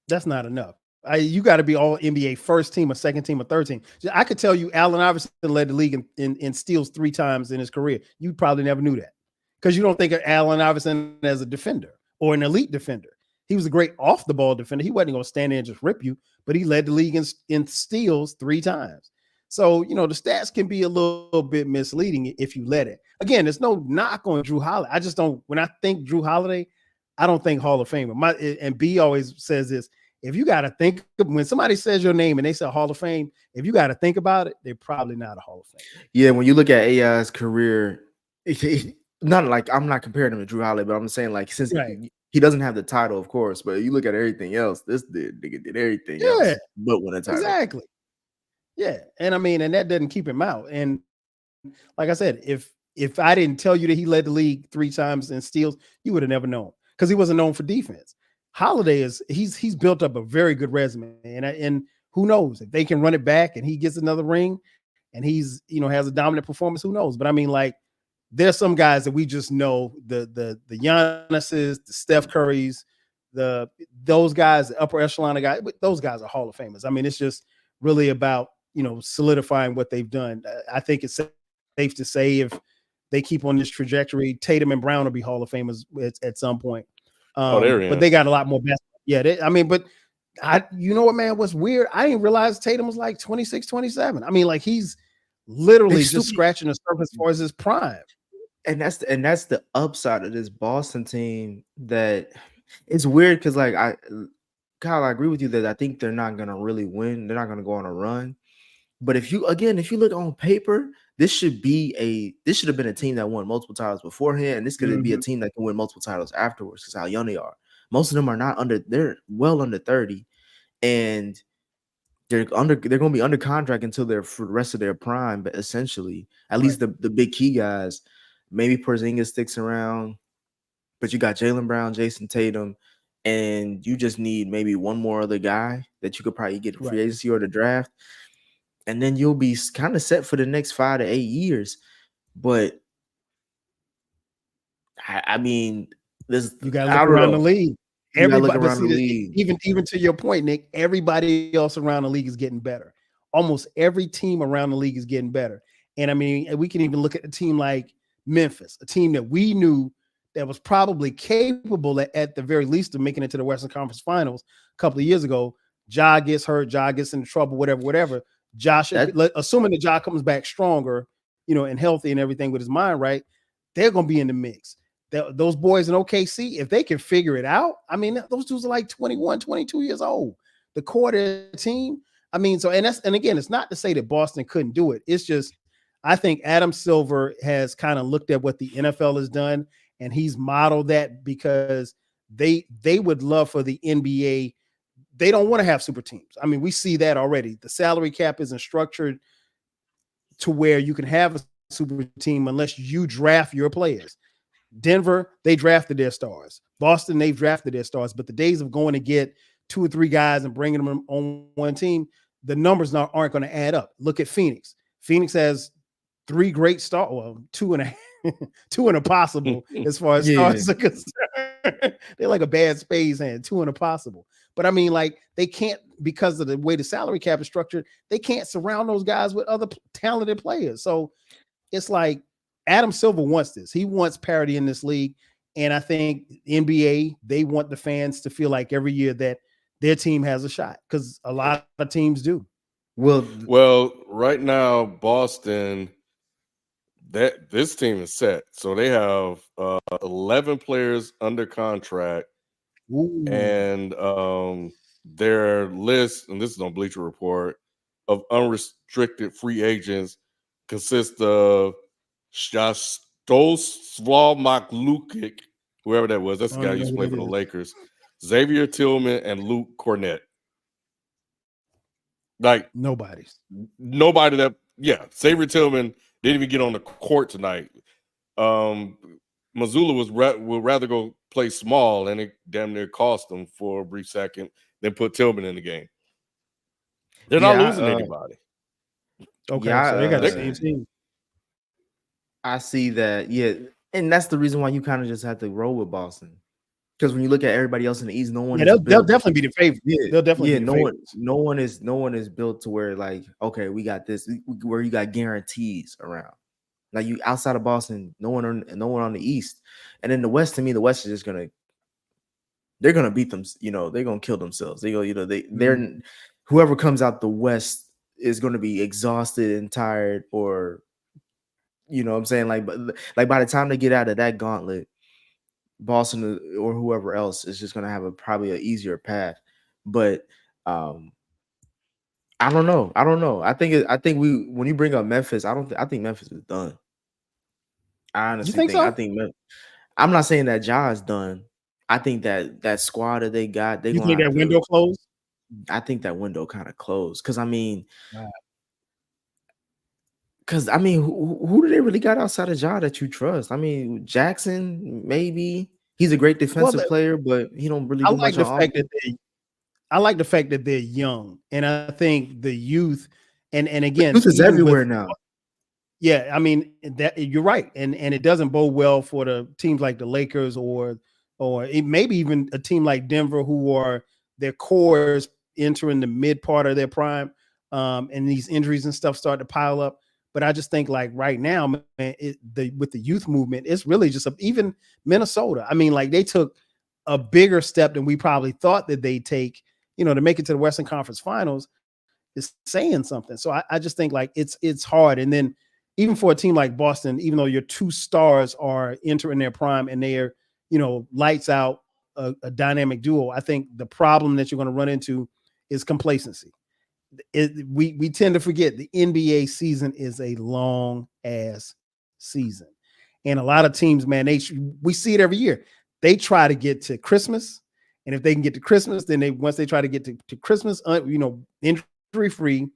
That's not enough. You got to be All NBA first team, or second team, or third team. I could tell you Allen Iverson led the league in steals 3 times in his career. You probably never knew that because you don't think of Allen Iverson as a defender or an elite defender. He was a great off the ball defender. He wasn't going to stand there and just rip you, but he led the league in steals 3 times. So, the stats can be a little bit misleading if you let it. Again, there's no knock on Drew Holiday. I just don't, when I think Drew Holiday, I don't think Hall of Famer. And B always says this: if you got to think, when somebody says your name and they say Hall of Fame, if you got to think about it, they're probably not a Hall of Fame. Yeah, when you look at AI's career, not like I'm not comparing him to Drew Holiday, but I'm saying like since he doesn't have the title, of course, but you look at everything else, this nigga did everything else but win a title. Exactly. Yeah, and I mean, and that doesn't keep him out. And like I said, if I didn't tell you that he led the league 3 times in steals, you would have never known because he wasn't known for defense. Holiday he's built up a very good resume, and who knows if they can run it back and he gets another ring, and he's has a dominant performance. Who knows? But I mean, like, there's some guys that we just know, the Giannis's, the Steph Currys, those guys, the upper echelon of guys, those guys are Hall of Famers. I mean, it's just really about solidifying what they've done. I think it's safe to say if they keep on this trajectory, Tatum and Brown will be Hall of Famers at some point. But they got a lot more basketball. Yeah, but you know what, man? What's weird? I didn't realize Tatum was like 26, 27. I mean, like, he's literally just scratching the surface as far as his prime. And that's the upside of this Boston team. That it's weird because, like, Kyle, I agree with you that I think they're not gonna really win. They're not gonna go on a run. But if you look on paper, this should have been a team that won multiple titles beforehand, and this could be a team that can win multiple titles afterwards because how young they are. Most of them are they're well under 30, and they're going to be under contract until they're for the rest of their prime. But essentially, at least the big key guys, maybe Porzingis sticks around, but you got Jaylen Brown, Jason Tatum, and you just need maybe one more other guy that you could probably get free agency or the draft. And then you'll be kind of set for the next 5 to 8 years. But I mean, you got to look around the league. Everybody, even to your point, Nick, everybody else around the league is getting better. Almost every team around the league is getting better. And I mean, we can even look at a team like Memphis, a team that we knew that was probably capable at the very least of making it to the Western Conference Finals a couple of years ago. Ja gets hurt, Ja gets into trouble, whatever. Josh, assuming that Ja comes back stronger, and healthy and everything with his mind right, they're going to be in the mix. Those boys in OKC, if they can figure it out, I mean, those dudes are like 21, 22 years old. The core of their team, I mean, and again, it's not to say that Boston couldn't do it. It's just, I think Adam Silver has kind of looked at what the NFL has done, and he's modeled that because they would love for the NBA. They don't want to have super teams. I mean, we see that already. The salary cap isn't structured to where you can have a super team unless you draft your players. Denver, they drafted their stars. Boston, they've drafted their stars. But the days of going to get 2 or 3 guys and bringing them on one team, the numbers aren't going to add up. Look at Phoenix. Phoenix has 3 great stars. Well, 2 and a possible as far as stars are concerned. They're like a bad spades hand, 2 and a possible. But I mean, like, they can't, because of the way the salary cap is structured, they can't surround those guys with other talented players. So it's like Adam Silver wants this. He wants parity in this league. And I think NBA, they want the fans to feel like every year that their team has a shot, because a lot of teams do. Well, right now, Boston, this team is set. So they have 11 players under contract. Ooh. And their list, and this is on Bleacher Report, of unrestricted free agents consists of Stolslav Lukic, whoever that was. That's the guy who used to play for the Lakers. Xavier Tillman and Luke Cornett. Like nobody that. Yeah, Xavier Tillman didn't even get on the court tonight. Mazzulla would rather go play small, and it damn near cost them for a brief second, then put Tillman in the game. They're not losing anybody. Okay, so they got the same team. I see that, and that's the reason why you kind of just have to roll with Boston, because when you look at everybody else in the East, no one. They'll definitely be the favorite. They'll definitely be the favorites. No one is built to where, like, okay, we got this, where you got guarantees around. Like, you outside of Boston, no one on the East, and in the West. To me, the West is just they're gonna beat them. They're gonna kill themselves. They're whoever comes out the West is gonna be exhausted and tired, or what I'm saying, like by the time they get out of that gauntlet, Boston or whoever else is just gonna have probably an easier path. But I don't know. I think when you bring up Memphis, I think Memphis is done. I honestly think so? I'm not saying that Ja's done. I think that squad that they got, you think that window closed? I think that window kind of closed. Because who do they really got outside of Ja that you trust? I mean, Jackson, maybe he's a great defensive player, but he don't really do much. I like the fact that they're young, and I think the youth, and again, youth is everywhere now. Yeah, I mean, that you're right, and it doesn't bode well for the teams like the Lakers or maybe even a team like Denver, who are their cores entering the mid part of their prime, and these injuries and stuff start to pile up. But I just think, like, right now, man, with the youth movement, it's really just even Minnesota. I mean, like, they took a bigger step than we probably thought that they'd take, to make it to the Western Conference Finals is saying something. So I just think, like, it's hard. And then even for a team like Boston, even though your 2 stars are entering their prime and they're, lights out, a dynamic duo, I think the problem that you're going to run into is complacency. We tend to forget the NBA season is a long ass season, and a lot of teams, man, we see it every year. They try to get to Christmas, and if they can get to Christmas, then once they try to get to Christmas, injury free,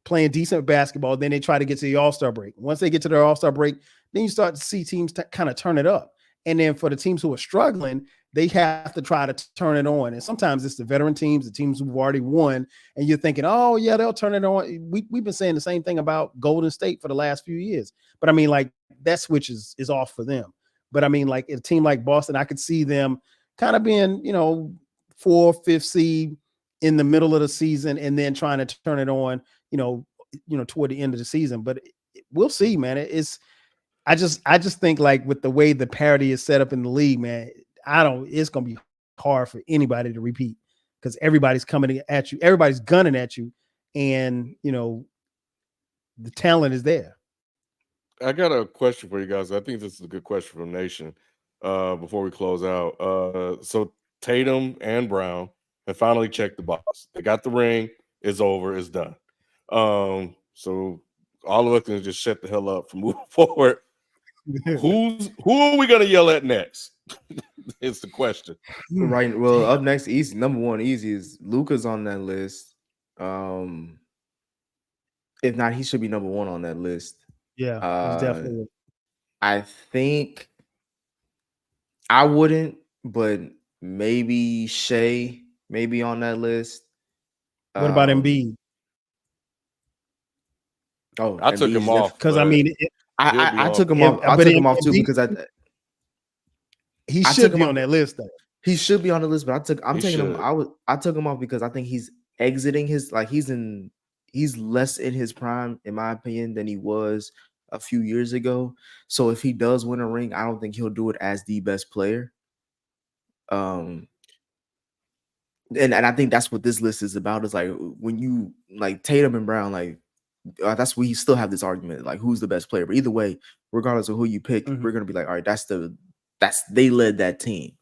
playing decent basketball, then they try to get to the All-Star break. Once they get to their All-Star break, then you start to see teams kind of turn it up. And then for the teams who are struggling, they have to try to turn it on. And sometimes it's the veteran teams, the teams who've already won, and you're thinking, oh yeah, they'll turn it on. We've been saying the same thing about Golden State for the last few years. But I mean, like, that switch is off for them. But I mean, like, a team like Boston, I could see them kind of being, 4th, 5th seed in the middle of the season, and then trying to turn it on, toward the end of the season. But we'll see, man. I just think, like, with the way the parity is set up in the league, man, it's going to be hard for anybody to repeat, because everybody's coming at you. Everybody's gunning at you. And, the talent is there. I got a question for you guys. I think this is a good question from Nation before we close out. So Tatum and Brown have finally checked the box. They got the ring. It's over. It's done. So all of us can just shut the hell up from moving forward. Who are we gonna yell at next? It's the question. Right. Well, up next, number one easy is Luka's on that list. If not, he should be number 1 on that list. Yeah, he's definitely. I think I wouldn't, but maybe Shea maybe on that list. What about Embiid? Oh, I took him off because I mean, I took him off. I took him off too because he should be on that list though. He should be on the list, but I took him off because I think he's exiting his he's less in his prime, in my opinion, than he was a few years ago. So if he does win a ring, I don't think he'll do it as the best player. And I think that's what this list is about. Is like when you like Tatum and Brown, like that's we still have this argument, like who's the best player. But either way, regardless of who you pick, we're gonna be like, all right, they led that team.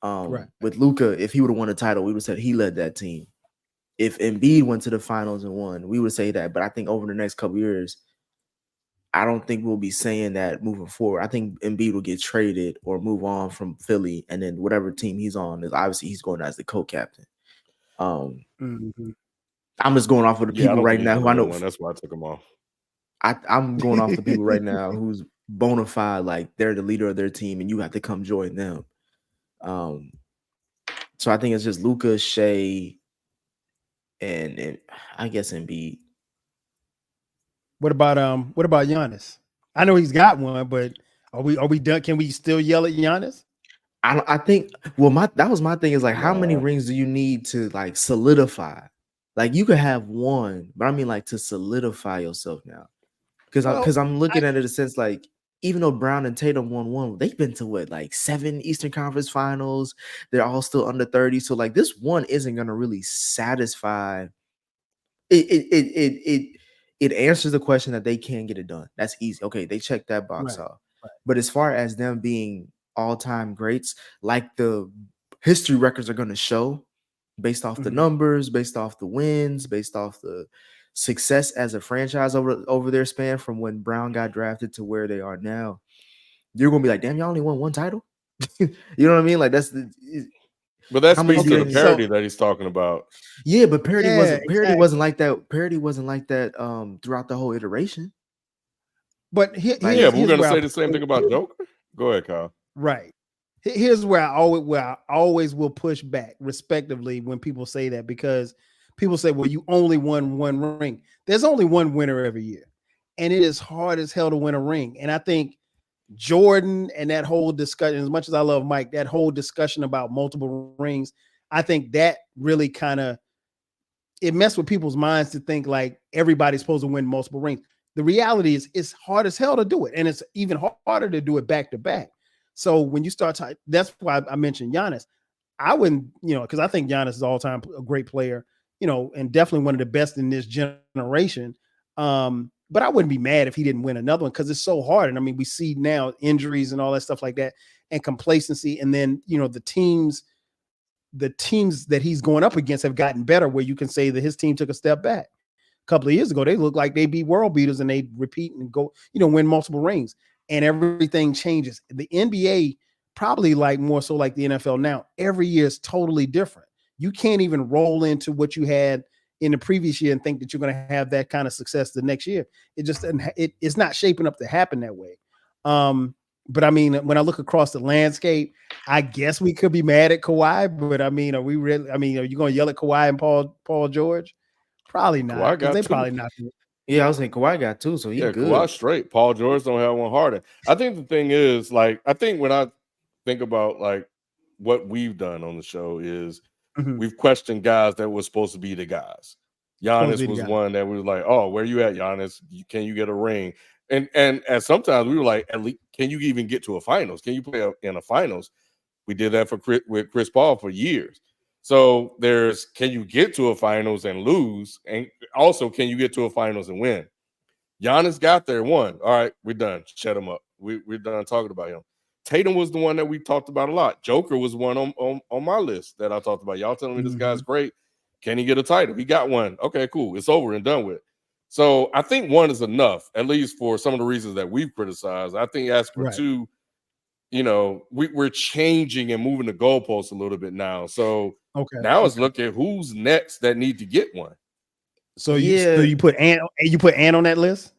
Right. With Luka, if he would have won a title, we would have said he led that team. If Embiid went to the finals and won, we would say that. But I think over the next couple years, I don't think we'll be saying that moving forward. I think Embiid will get traded or move on from Philly, and then whatever team he's on is obviously he's going as the co-captain. I'm just going off of the people right now who I know. That's why I took him off. I'm going off the people right now who's bona fide, like they're the leader of their team, and you have to come join them. So I think it's just Luka, Shea, and I guess Embiid. What about Giannis? I know he's got one, but are we done? Can we still yell at Giannis? I think that was my thing is like how many rings do you need to like solidify? Like you could have one, but I mean like to solidify yourself now. Because I'm looking at it in a sense like even though Brown and Tatum won one, they've been to what like 7 Eastern Conference Finals. They're all still under 30. So like this one isn't gonna really satisfy. It answers the question that they can get it done. That's easy. Okay, they check that box off. Right. But as far as them being all-time greats, like the history records are gonna show, based off the numbers, based off the wins, based off the success as a franchise over their span from when Brown got drafted to where they are now, you're gonna be like, damn, y'all only won one title. You know what I mean? Like that's but that speaks to the parity that he's talking about. Yeah, but parity wasn't like that. Parity wasn't like that throughout the whole iteration. But we're gonna say the same thing about Joker. Go ahead, Kyle. Right. Here's where I always will push back respectively when people say that, because people say, well, you only won one ring. There's only one winner every year. And it is hard as hell to win a ring. And I think Jordan and that whole discussion, as much as I love Mike, that whole discussion about multiple rings, I think that really kind of, it messed with people's minds to think like everybody's supposed to win multiple rings. The reality is it's hard as hell to do it. And it's even harder to do it back to back. So when you start talking, that's why I mentioned Giannis. I wouldn't, because I think Giannis is all-time a great player, and definitely one of the best in this generation. But I wouldn't be mad if he didn't win another one because it's so hard. And I mean, we see now injuries and all that stuff like that and complacency. And then, the teams that he's going up against have gotten better where you can say that his team took a step back. A couple of years ago, they looked like they be world beaters and they repeat and go, win multiple rings. And everything changes. The NBA, probably like more so like the NFL now, every year is totally different. You can't even roll into what you had in the previous year and think that you're going to have that kind of success the next year. It just it's not shaping up to happen that way. But I mean, when I look across the landscape, I guess we could be mad at Kawhi. But I mean, are we really? I mean, are you going to yell at Kawhi and Paul George? Probably not, because they probably not. Yeah, I was saying Kawhi got 2, so he's good. Kawhi straight. Paul George don't have one harder. I think the thing is, like, I think when I think about like what we've done on the show is we've questioned guys that were supposed to be the guys. Giannis was one that we were like, oh, where you at, Giannis? Can you get a ring? And sometimes we were like, at least, can you even get to a finals? Can you play in a finals? We did that with Chris Paul for years. So there's, can you get to a finals and lose? And also, can you get to a finals and win? Giannis got there, won. All right, we're done. Shut him up. We're done talking about him. Tatum was the one that we talked about a lot. Joker was one on my list that I talked about. Y'all telling me this guy's great. Can he get a title? He got one. Okay, cool. It's over and done with. So I think one is enough, at least for some of the reasons that we've criticized. I think as for two, we're changing and moving the goalposts a little bit now. So now it's look at who's next that need to get one. So you put Ant on that list?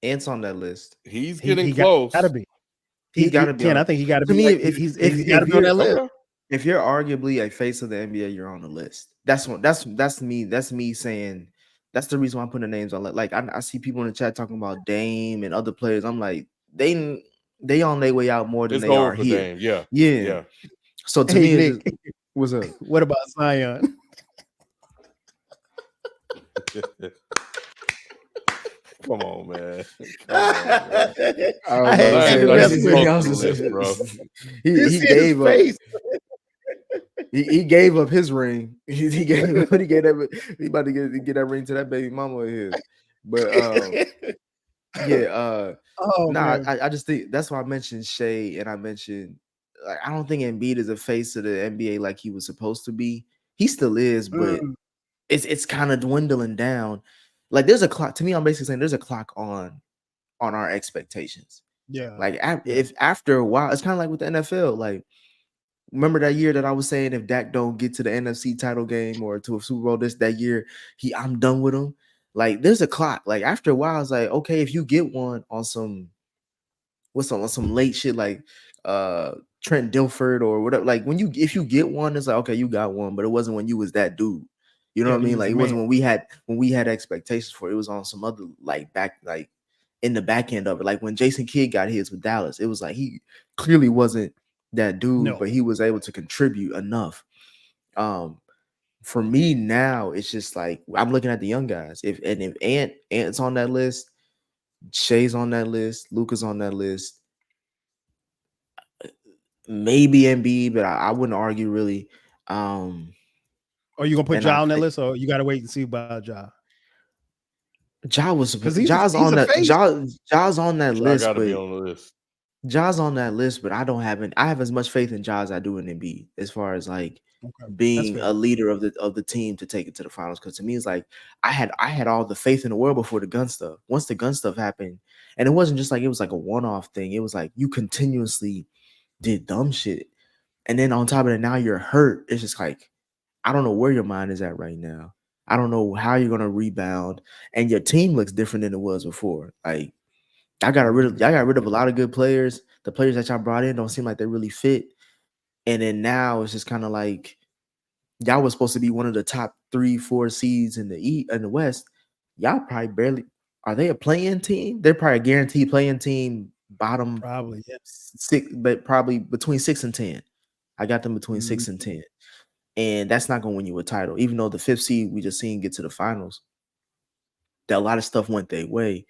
Ant's on that list. He's getting close. Gotta be. He's got to be. Ken, I think he got to To be. me, Like, he's got to be on that list. Okay. If you're arguably a face of the NBA, you're on the list. That's me. That's me saying. That's the reason why I'm putting the names on. Like I see people in the chat talking about Dame and other players. I'm like, they on their way out more than It's they are over for here. Dame. Yeah. So to me, Nick, what's up? What about Zion? Come on, man. I had to mess with him. Bro. He gave up. He gave up his ring. He gave that. He about to get that ring to that baby mama of his. But I just think that's why I mentioned Shea, and I mentioned like I don't think Embiid is a face of the NBA like he was supposed to be. He still is, but it's kind of dwindling down. Like there's a clock. To me, I'm basically saying there's a clock on our expectations. Yeah. Like if after a while, it's kind of like with the NFL. Like remember that year that I was saying if Dak don't get to the NFC title game or to a Super Bowl that year, I'm done with him. Like there's a clock. Like after a while, it's like okay, if you get one on some late shit like Trent Dilford or whatever. Like if you get one, it's like okay, you got one, but it wasn't when you was that dude. You know what I mean? Like it wasn't when we had expectations for it. It was on some other like in the back end of it. Like when Jason Kidd got his with Dallas, it was like he clearly wasn't that dude, but he was able to contribute enough. For me now, it's just like I'm looking at the young guys. If Ant's on that list, Shea's on that list, Luka's on that list, maybe Embiid, but I wouldn't argue really. Are you gonna put Ja on that list, or you gotta wait and see about Ja? Ja's on that list. Gotta be on the list. Ja's on that list, but I have as much faith in Ja as I do in Embiid as far as like being a leader of the team to take it to the finals. Because to me, it's like I had all the faith in the world before the gun stuff. Once the gun stuff happened, and it wasn't just like it was like a one-off thing. It was like you continuously did dumb shit, and then on top of it, now you're hurt. It's just like I don't know where your mind is at right now. I don't know how you're gonna rebound, and your team looks different than it was before. Like y'all got rid of a lot of good players. The players that y'all brought in don't seem like they really fit. And then now it's just kind of like y'all was supposed to be one of the top 3-4 seeds in the West. Y'all probably barely are they a play-in team? They're probably a guaranteed play-in team, bottom probably 6, but probably between 6 and 10. I got them between 6 and 10. And that's not gonna win you a title, even though the 5th seed we just seen get to the finals. That a lot of stuff went their way.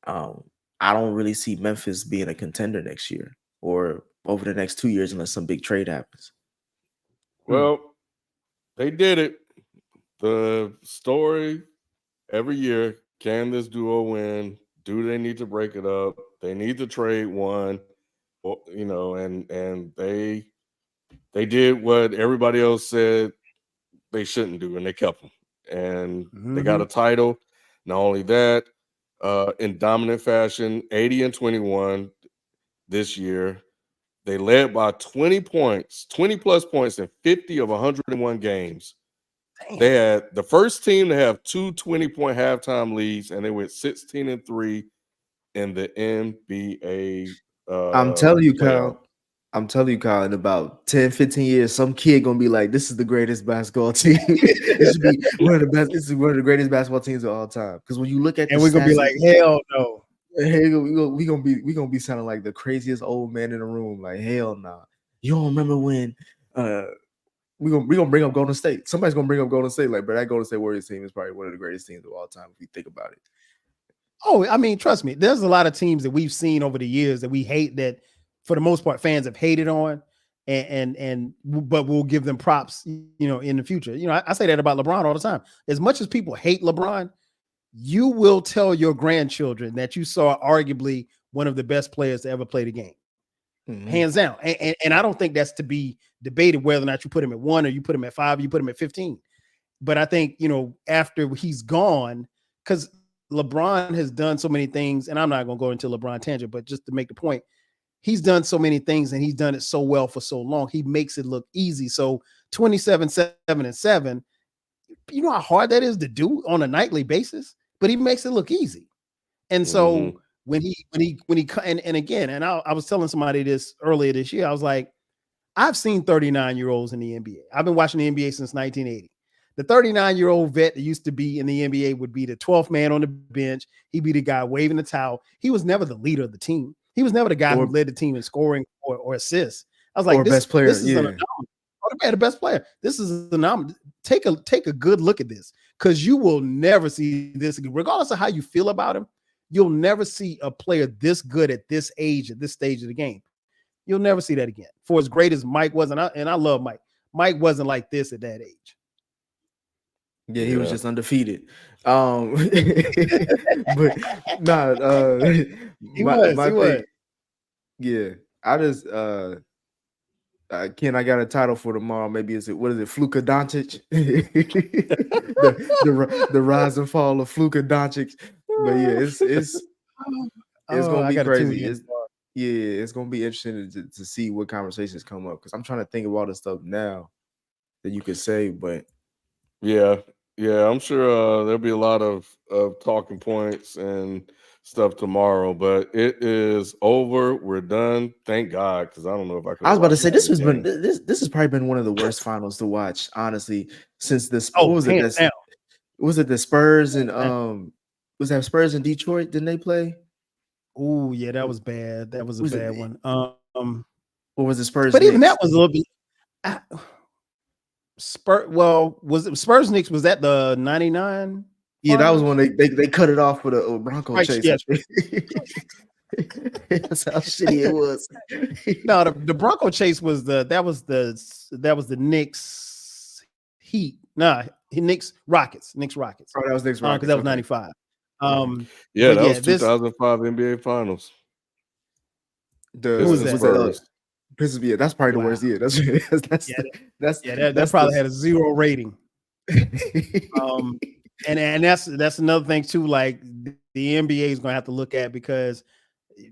I don't really see Memphis being a contender next year or over the next 2 years unless some big trade happens. Well, they did it. The story every year, can this duo win? Do they need to break it up? They need to trade one, and they did what everybody else said they shouldn't do, and they kept them. And they got a title. Not only that, in dominant fashion, 80-21 this year. They led by 20 plus points in 50 of 101 games. Damn. They had the first team to have 2 20-point halftime leads, and they went 16-3 in the NBA. I'm telling you, Kyle, in about 10, 15 years, some kid gonna be like, this is the greatest basketball team. This should be one of the best. This is one of the greatest basketball teams of all time. Because when you look at and we're gonna be like, hell no. Hey, we gonna be sounding like the craziest old man in the room. Like, hell nah. You don't remember when we gonna bring up Golden State. Somebody's gonna bring up Golden State. Like, but that Golden State Warriors team is probably one of the greatest teams of all time if you think about it. Oh, I mean, trust me, there's a lot of teams that we've seen over the years that we hate that for the most part fans have hated on, but we'll give them props, in the future. I say that about LeBron all the time. As much as people hate LeBron, you will tell your grandchildren that you saw arguably one of the best players to ever play the game. Hands down. And I don't think that's to be debated whether or not you put him at 1 or you put him at 5, or you put him at 15. But I think, after he's gone, because LeBron has done so many things, and I'm not going to go into LeBron tangent, but just to make the point, he's done so many things and he's done it so well for so long. He makes it look easy. So 27-7-7, you know how hard that is to do on a nightly basis, but he makes it look easy. And so when he and again, and I was telling somebody this earlier this year, I was like, I've seen 39-year-olds in the NBA. I've been watching the NBA since 1980. The 39-year-old vet that used to be in the NBA would be the 12th man on the bench. He'd be the guy waving the towel. He was never the leader of the team. He was never the guy who led the team in scoring or assists. I was like, best player. This is an anomaly. The best player. This is an anomaly. Take a good look at this, because you will never see this again. Regardless of how you feel about him, you'll never see a player this good at this age, at this stage of the game. You'll never see that again. For as great as Mike was, and I love Mike. Mike wasn't like this at that age. Yeah, he was just undefeated. But nah, he was. Yeah, I just Ken, I got a title for tomorrow. Maybe what is it, Fluka Doncic? the rise and fall of Fluka Doncic. But yeah, it's gonna be crazy. It's gonna be interesting to see what conversations come up, because I'm trying to think of all the stuff now that you could say. But yeah, I'm sure there'll be a lot of talking points and stuff tomorrow, but it is over. We're done. Thank God, because I don't know if I could. I was about to say this has probably been one of the worst finals to watch, honestly, since this. Was it the Spurs and was that Spurs in Detroit? Didn't they play? Oh yeah, that was bad. That was a bad one. What was the Spurs? But even that was a little bit. Was it Spurs Knicks? Was that the 99? Yeah, that was when they cut it off with a Bronco chase. Yes. That's how shitty it was. No, the Bronco chase was the Knicks Heat. Nah, Knicks Rockets. Oh, that was Knicks Rockets because that was 95. That was 2005 NBA Finals. Who was that? Pistons. Yeah, that's probably the worst year. That probably had a 0 rating. And that's another thing too. Like the NBA is going to have to look at, because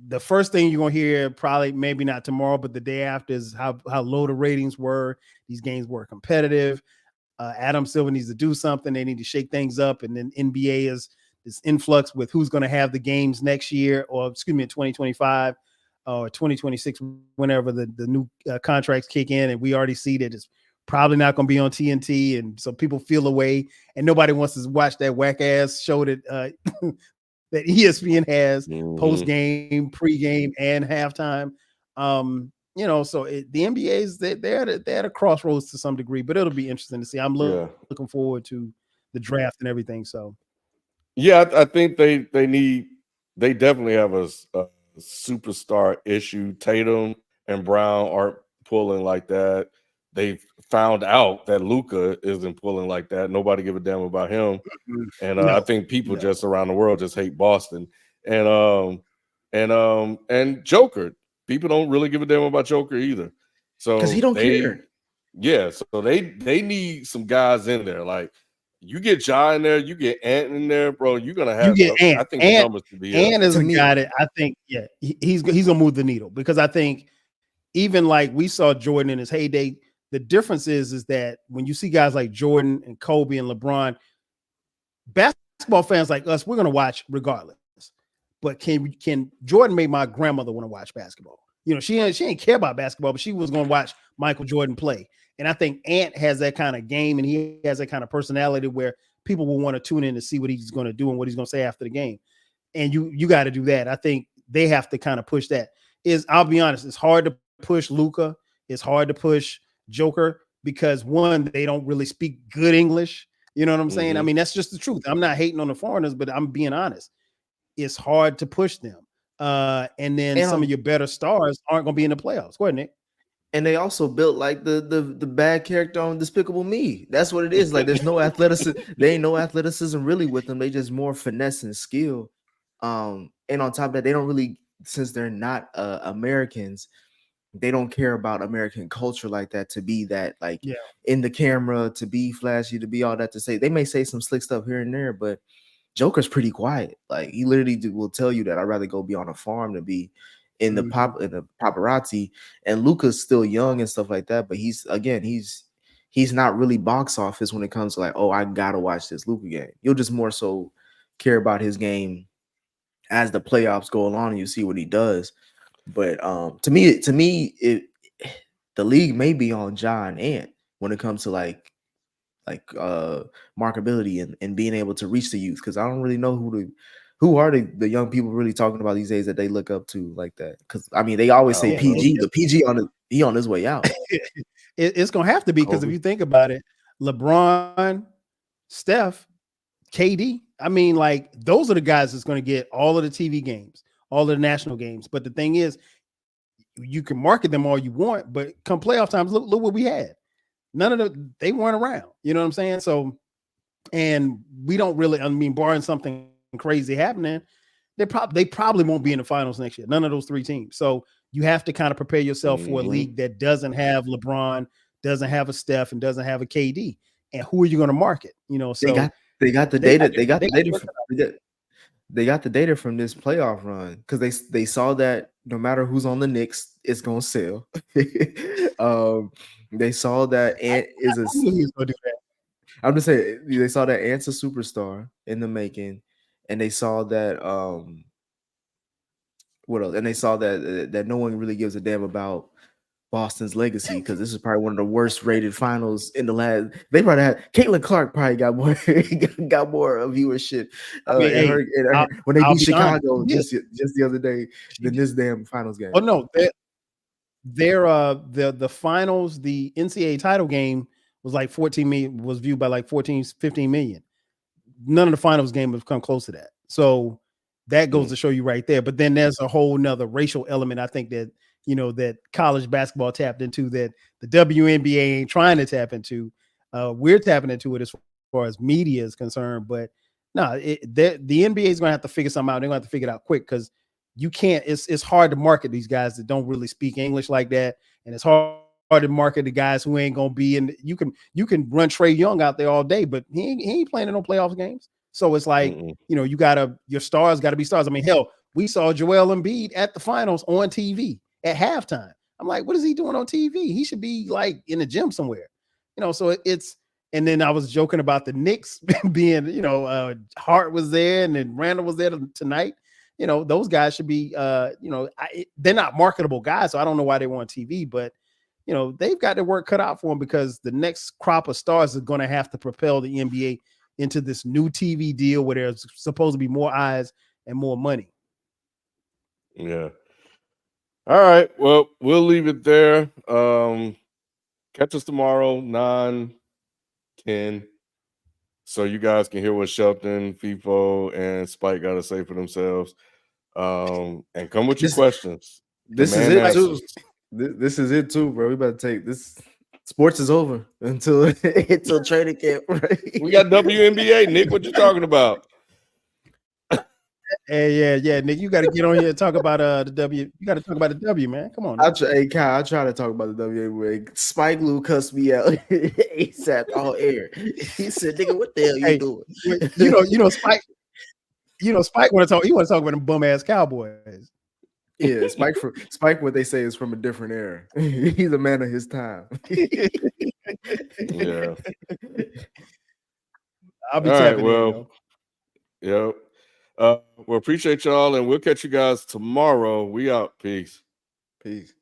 the first thing you're going to hear, probably maybe not tomorrow, but the day after, is how low the ratings were. These games were competitive. Adam Silver needs to do something. They need to shake things up. And then NBA is this influx with who's going to have the games next year, or excuse me, in 2025 or 2026, whenever the new contracts kick in. And we already see that it's probably not going to be on TNT. And so people feel away, and nobody wants to watch that whack ass show that that ESPN has post game, pre-game, and halftime. So the NBA's they're at a crossroads to some degree, but it'll be interesting to see. I'm looking forward to the draft and everything. So I think they definitely have a superstar issue. Tatum and Brown aren't pulling like that. They found out that Luka isn't pulling like that. Nobody give a damn about him. And I think people just around the world just hate Boston. And Joker. People don't really give a damn about Joker either. So because he don't care. Yeah, so they need some guys in there. Like, you get Ja in there, you get Ant in there, bro. You're gonna have. Ant. I think the numbers to be. Ant is a guy that I think, he's gonna move the needle, because I think even like we saw Jordan in his heyday. The difference is that when you see guys like Jordan and Kobe and LeBron, basketball fans like us, we're gonna watch regardless. But can Jordan made my grandmother want to watch basketball? She didn't care about basketball, but she was going to watch Michael Jordan play. And I think Ant has that kind of game, and he has that kind of personality where people will want to tune in to see what he's going to do and what he's going to say after the game. And you got to do that. I think they have to kind of push that. I'll be honest, it's hard to push Luka. It's hard to push Joker, because one, they don't really speak good English. You know what I'm saying? I mean, that's just the truth. I'm not hating on the foreigners, but I'm being honest. It's hard to push them. And then some of your better stars aren't going to be in the playoffs. Go ahead, Nick. And they also built like the bad character on Despicable Me. That's what it is. Like, there's no athleticism. There ain't no athleticism really with them. They just more finesse and skill. And on top of that, they don't really, since they're not Americans, they don't care about American culture like that, to be that in the camera, to be flashy, to be all that, to say. They may say some slick stuff here and there, but Joker's pretty quiet. Like, he literally will tell you that I'd rather go be on a farm than be in the paparazzi. And Luka's still young and stuff like that, but he's he's not really box office when it comes to like, oh, I gotta watch this Luka game. You'll just more so care about his game as the playoffs go along and you see what he does. But to me, the league may be on Ja and Ant when it comes to like marketability and being able to reach the youth, because I don't really know who are the young people really talking about these days that they look up to like that. Because I mean, they always say PG, but PG he on his way out. It's gonna have to be, because if you think about it, LeBron, Steph, KD, I mean, like those are the guys that's going to get all of the TV games, all of the national games. But the thing is, you can market them all you want, but come playoff times, look what we had. None of they weren't around. You know what I'm saying? So, and we don't really, I mean, barring something crazy happening, they probably won't be in the finals next year. None of those three teams. So you have to kind of prepare yourself for a league that doesn't have LeBron, doesn't have a Steph, and doesn't have a KD. And who are you going to market? You know, so they got the data. They got the data from this playoff run, because they saw that no matter who's on the Knicks, it's gonna sell. They saw that Ant is I'm just saying, they saw that Ant's a superstar in the making, and they saw that what else? And they saw that no one really gives a damn about Boston's legacy, because this is probably one of the worst rated finals in the last. They probably had Caitlin Clark probably got more viewership when they beat Chicago just the other day than this damn finals game. Oh no, the finals, the NCAA title game was like 14 million, was viewed by like 15 million. None of the finals game have come close to that. So that goes to show you right there. But then there's a whole nother racial element, I think, that that college basketball tapped into, that the WNBA ain't trying to tap into. We're tapping into it as far as media is concerned. But no, the NBA is going to have to figure something out. They're going to have to figure it out quick, because you can't. It's hard to market these guys that don't really speak English like that, and it's hard to market the guys who ain't going to be in. You can run Trae Young out there all day, but he ain't playing in no playoffs games. So it's like your stars got to be stars. I mean, hell, we saw Joel Embiid at the finals on TV at halftime. I'm like, what is he doing on TV? He should be like in the gym somewhere, So it's, and then I was joking about the Knicks being, Hart was there and then Randall was there tonight. Those guys should be, they're not marketable guys, so I don't know why they want TV, but they've got their work cut out for them, because the next crop of stars is going to have to propel the NBA into this new TV deal where there's supposed to be more eyes and more money. Yeah. All right. Well, we'll leave it there. Catch us tomorrow, 9-10. So you guys can hear what Shelton, FIFO, and Spike got to say for themselves. And come with your questions. This is it too. This is it too, bro. We about to take this. Sports is over until training camp. Right? We got WNBA. Nick, what you talking about? Hey, yeah, Nick, you got to get on here and talk about the W. You got to talk about the W, man. Come on. Hey, Kyle, I try to talk about the WNBA. Spike Lou cussed me out ASAP all air. He said, "Nigga, what the hell you doing?" Spike. Spike want to talk. He want to talk about them bum ass Cowboys. Yeah, Spike. What they say is from a different era. He's a man of his time. Yeah. I'll be tapping in. Yep. Well, appreciate y'all, and we'll catch you guys tomorrow. We out. Peace. Peace.